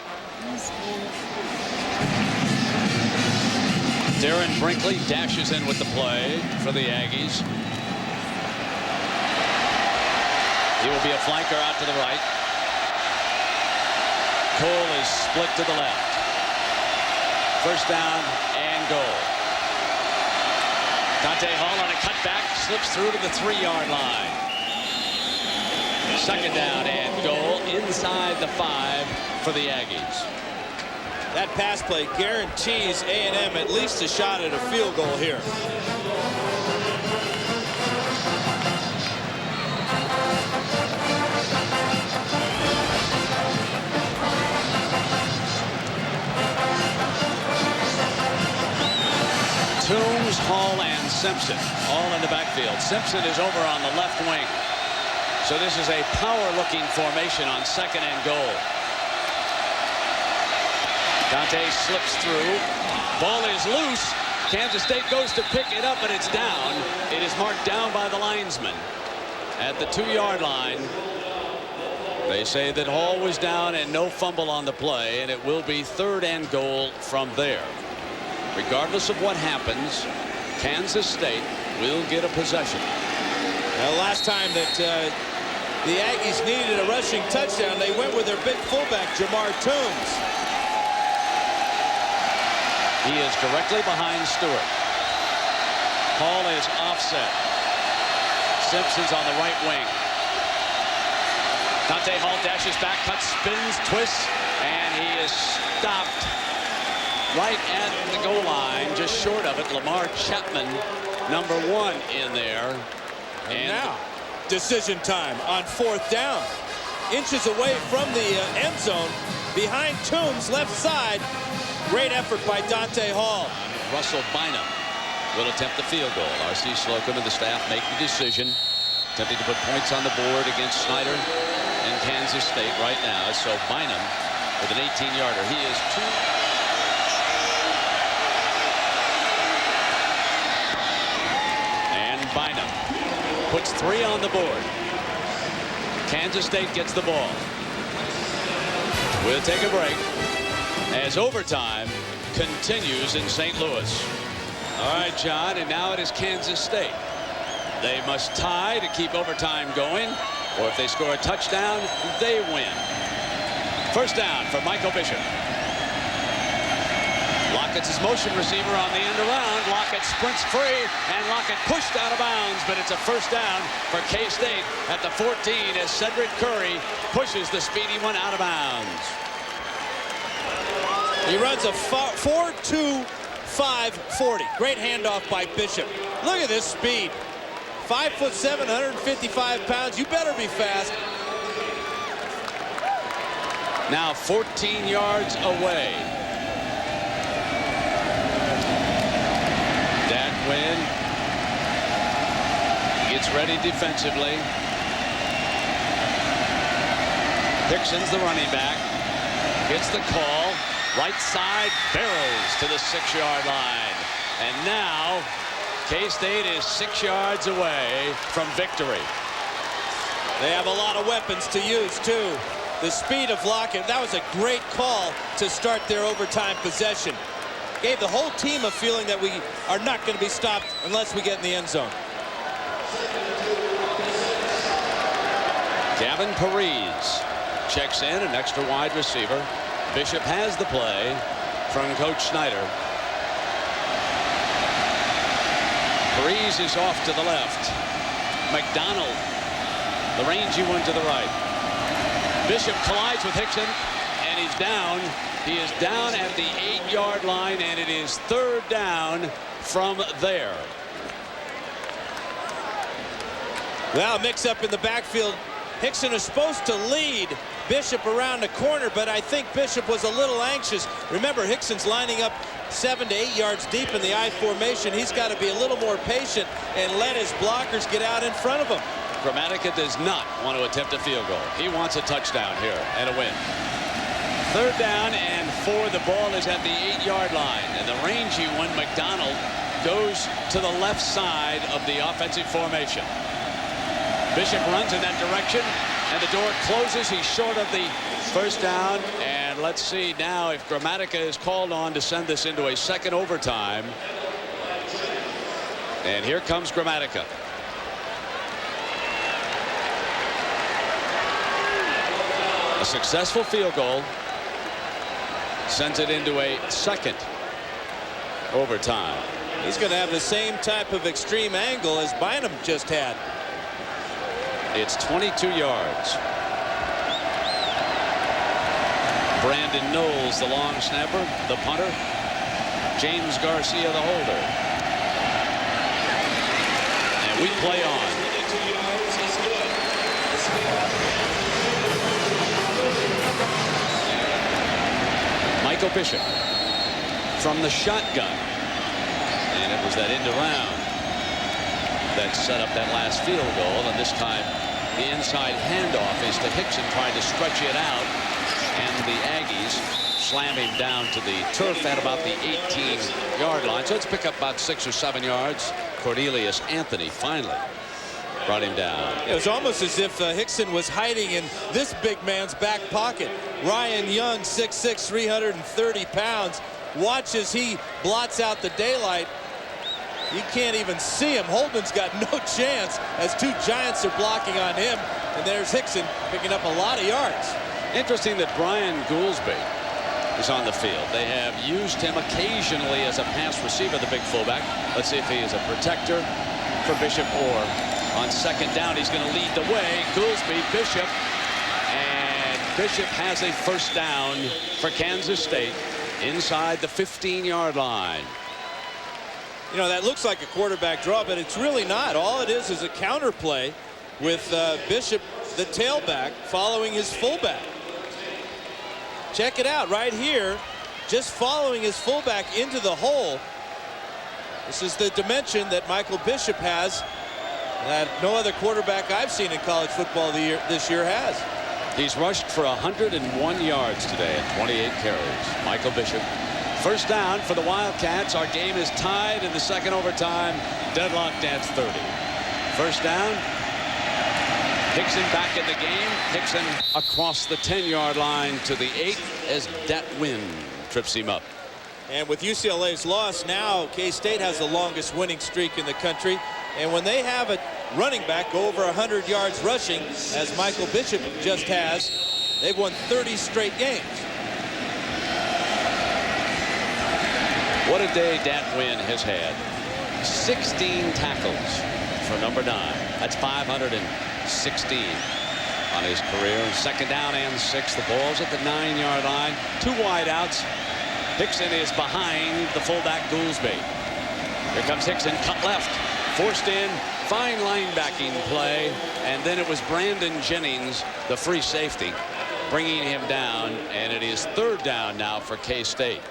Darren Brinkley dashes in with the play for the Aggies. He will be a flanker out to the right. Cole is split to the left. First down and goal. Dante Hall on a cutback, slips through to the 3-yard line. Second down and goal inside the 5 for the Aggies. That pass play guarantees A&M at least a shot at a field goal here. Toombs, Hall, and Simpson all in the backfield. Simpson is over on the left wing. So this is a power-looking formation on second and goal. Dante slips through. Ball is loose. Kansas State goes to pick it up, but it's down. It is marked down by the linesman at the 2-yard line. They say that Hall was down and no fumble on the play, and it will be third and goal from there. Regardless of what happens, Kansas State will get a possession. Now, last time that the Aggies needed a rushing touchdown, they went with their big fullback, Jamar Toombs. He is directly behind Stewart. Hall is offset. Simpson's on the right wing. Dante Hall dashes back, cuts, spins, twists, and he is stopped right at the goal line, just short of it. Lamar Chapman, number 1 in there. And now, decision time on 4th down. Inches away from the end zone, behind Toombs, left side. Great effort by Dante Hall. Russell Bynum will attempt the field goal. R.C. Slocum and the staff make the decision, attempting to put points on the board against Snyder and Kansas State right now. So Bynum with an 18-yarder. He is 2. And Bynum puts 3 on the board. Kansas State gets the ball. We'll take a break as overtime continues in St. Louis. All right, John, and now it is Kansas State. They must tie to keep overtime going, or if they score a touchdown, they win. First down for Michael Bishop. Lockett's his motion receiver on the end around. Lockett sprints free, and Lockett pushed out of bounds, but it's a first down for K-State at the 14 as Cedric Curry pushes the speedy one out of bounds. He runs a 4.25 40. Great handoff by Bishop. Look at this speed. 5'7", 155 pounds. You better be fast. Now 14 yards away. Dat Nguyen gets ready defensively. Hickson's the running back. Gets the call. Right side, barrels to the 6-yard line. And now K-State is 6 yards away from victory. They have a lot of weapons to use, too. The speed of Lockett, that was a great call to start their overtime possession. Gave the whole team a feeling that we are not going to be stopped unless we get in the end zone. Gavin Parise checks in, an extra wide receiver. Bishop has the play from Coach Snyder. Parise is off to the left. McDonald, the rangy one, to the right. Bishop collides with Hickson, and he's down. He is down at the 8-yard line, and it is 3rd down from there. Well, mix up in the backfield. Hickson is supposed to lead Bishop around the corner, but I think Bishop was a little anxious. Remember, Hickson's lining up 7 to 8 yards deep in the I formation. He's got to be a little more patient and let his blockers get out in front of him. Gramatica does not want to attempt a field goal. He wants a touchdown here and a win. 3rd down and 4. The ball is at the 8-yard line, and the rangy one, McDonald, goes to the left side of the offensive formation. Bishop runs in that direction, and the door closes. He's short of the 1st down, and let's see now if Gramatica is called on to send this into a 2nd overtime. And here comes Gramatica. A successful field goal sends it into a 2nd overtime. He's going to have the same type of extreme angle as Bynum just had. It's 22 yards. Brandon Knowles, the long snapper, the punter. James Garcia, the holder. And we play on. Michael Bishop from the shotgun. And it was that end around that set up that last field goal, and this time the inside handoff is to Hickson, trying to stretch it out, and the Aggies slam him down to the turf at about the 18-yard line. So let's pick up about 6 or 7 yards. Cornelius Anthony finally brought him down. It was almost as if Hickson was hiding in this big man's back pocket. Ryan Young, 6'6", 330 pounds. Watch as he blots out the daylight. You can't even see him. Holman's got no chance as 2 giants are blocking on him. And there's Hickson picking up a lot of yards. Interesting that Brian Goolsby is on the field. They have used him occasionally as a pass receiver, the big fullback. Let's see if he is a protector for Bishop, or on 2nd down he's going to lead the way. Goolsby, Bishop, and Bishop has a 1st down for Kansas State inside the 15-yard line. You know, that looks like a quarterback draw, but it's really not. All it is a counter play with Bishop, the tailback, following his fullback. Check it out right here, just following his fullback into the hole. This is the dimension that Michael Bishop has that no other quarterback I've seen in college football this year has. He's rushed for 101 yards today and 28 carries. Michael Bishop. 1st down for the Wildcats. Our game is tied in the 2nd overtime. Deadlocked at 30. 1st down. Hickson back in the game. Hickson across the 10-yard line to the 8 as Dat Nguyen trips him up. And with UCLA's loss, now K-State has the longest winning streak in the country. And when they have a running back go over 100 yards rushing, as Michael Bishop just has, they've won 30 straight games. What a day Dat Nguyen has had. 16 tackles for number 9. That's 516 on his career. 2nd down and 6. The ball's at the 9-yard line. 2 wideouts. Hickson is behind the fullback Goolsby. Here comes Hickson, cut left. Forced in, fine linebacking play, and then it was Brandon Jennings, the free safety, bringing him down, and it is 3rd down now for K-State.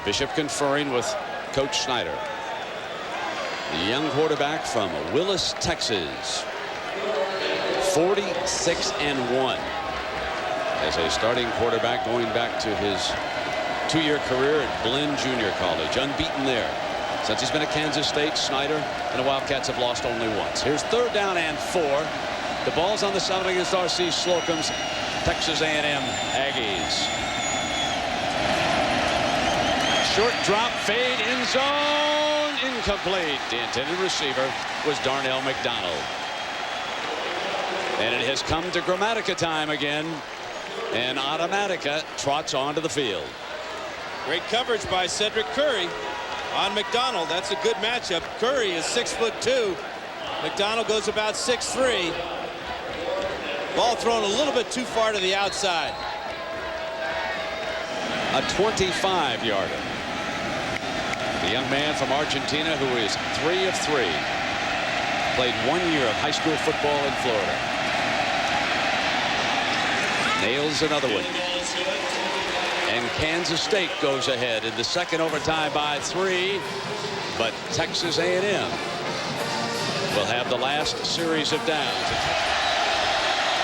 Bishop conferring with Coach Snyder. The young quarterback from Willis, Texas. 46-1 as a starting quarterback, going back to his 2-year career at Blinn Junior College. Unbeaten there. Since he's been at Kansas State, Snyder and the Wildcats have lost only once. Here's 3rd down and 4. The ball's on the 7 against R.C. Slocum's Texas A&M Aggies. Short drop, fade, end zone, incomplete. The intended receiver was Darnell McDonald. And it has come to Grammatica time again. And Automatica trots onto the field. Great coverage by Cedric Curry on McDonald. That's a good matchup. Curry is 6'2". McDonald goes about 6'3". Ball thrown a little bit too far to the outside. A 25-yarder. The young man from Argentina who is 3 of 3. Played 1 year of high school football in Florida. Nails another one. And Kansas State goes ahead in the 2nd overtime by 3. But Texas A&M will have the last series of downs.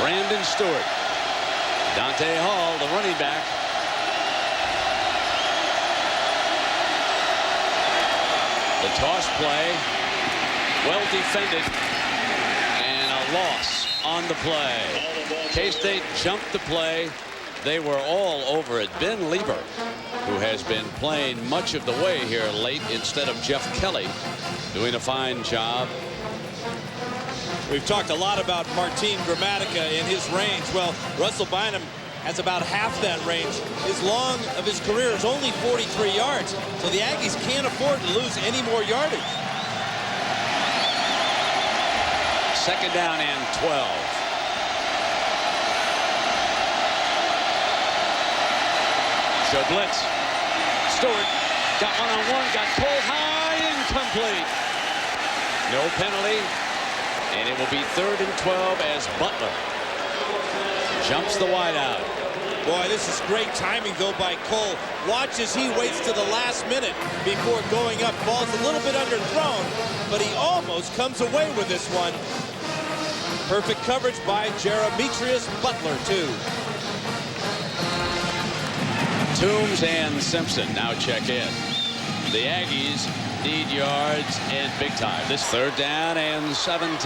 Brandon Stewart. Dante Hall, the running back. The toss play. Well defended. And a loss on the play. K-State jumped the play. They were all over it. Ben Lieber, who has been playing much of the way here late instead of Jeff Kelly, doing a fine job. We've talked a lot about Martin Grammatica and his range. Well, Russell Bynum has about half that range. His long of his career is only 43 yards, so the Aggies can't afford to lose any more yardage. 2nd down and 12. So blitz. Stewart got one-on-one, got pulled high, incomplete. No penalty, and it will be 3rd and 12 as Butler jumps the wide out. Boy, this is great timing, though, by Cole. Watch as he waits to the last minute before going up. Ball's a little bit underthrown, but he almost comes away with this one. Perfect coverage by Jeremetrius Butler, too. Toombs and Simpson now check in. The Aggies need yards and big time. This 3rd down and 17.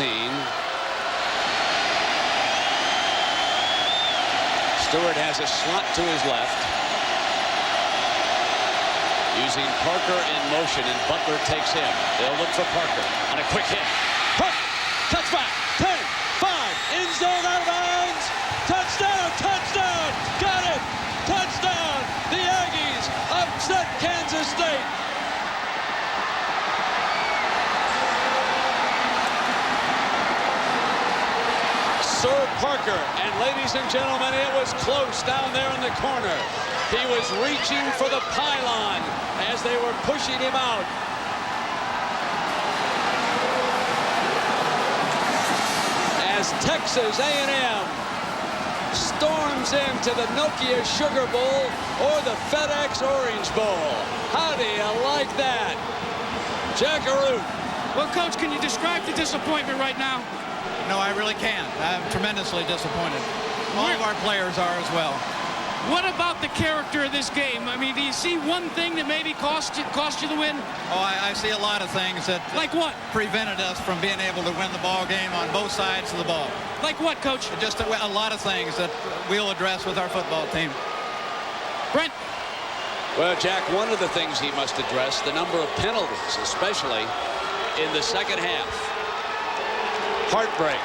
Stewart has a slot to his left. Using Parker in motion, and Butler takes him. They'll look for Parker on a quick hit. Parker, touchback, 10, 5, end zone, out of bounds. Touchdown, touchdown, got it, touchdown. The Aggies upset Kansas State. Sir Parker, and ladies and gentlemen, it was close down there in the corner. He was reaching for the pylon as they were pushing him out. As Texas A&M storms into the Nokia Sugar Bowl or the FedEx Orange Bowl. How do you like that? Jackaroo. Well, Coach, can you describe the disappointment right now? No, I really can't. I'm tremendously disappointed. All of our players are as well. What about the character of this game? I mean, do you see one thing that maybe cost you the win? Oh, I see a lot of things that like what prevented us from being able to win the ball game on both sides of the ball. Like what, Coach? Just a lot of things that we'll address with our football team. Brent? Well, Jack, one of the things he must address, the number of penalties, especially in the 2nd half. Heartbreak.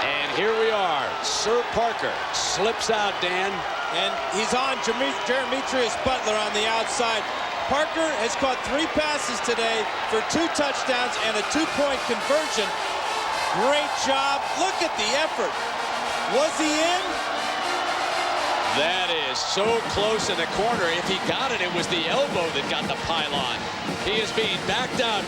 And here we are. Sir Parker slips out, Dan. And he's on Jeremetrius Butler on the outside. Parker has caught 3 passes today for 2 touchdowns and a 2-point conversion. Great job. Look at the effort. Was he in? That is so close in the corner. If he got it, it was the elbow that got the pylon. He is being backed up.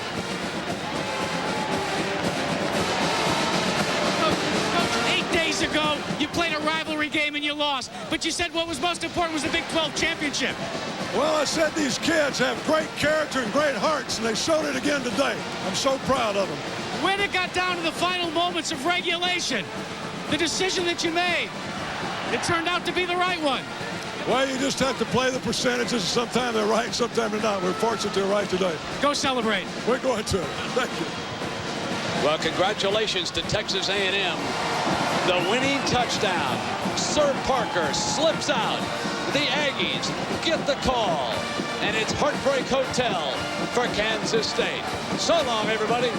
Ago, you played a rivalry game and you lost, but you said what was most important was the Big 12 championship. Well, I said these kids have great character and great hearts, and they showed it again today. I'm so proud of them. When it got down to the final moments of regulation, the decision that you made, it turned out to be the right one. Well, you just have to play the percentages. Sometimes they're right, sometimes they're not. We're fortunate they're right today. Go celebrate. We're going to. Thank you. Well, congratulations to Texas A&M. The winning touchdown. Sir Parker slips out. The Aggies get the call. And it's Heartbreak Hotel for Kansas State. So long, everybody.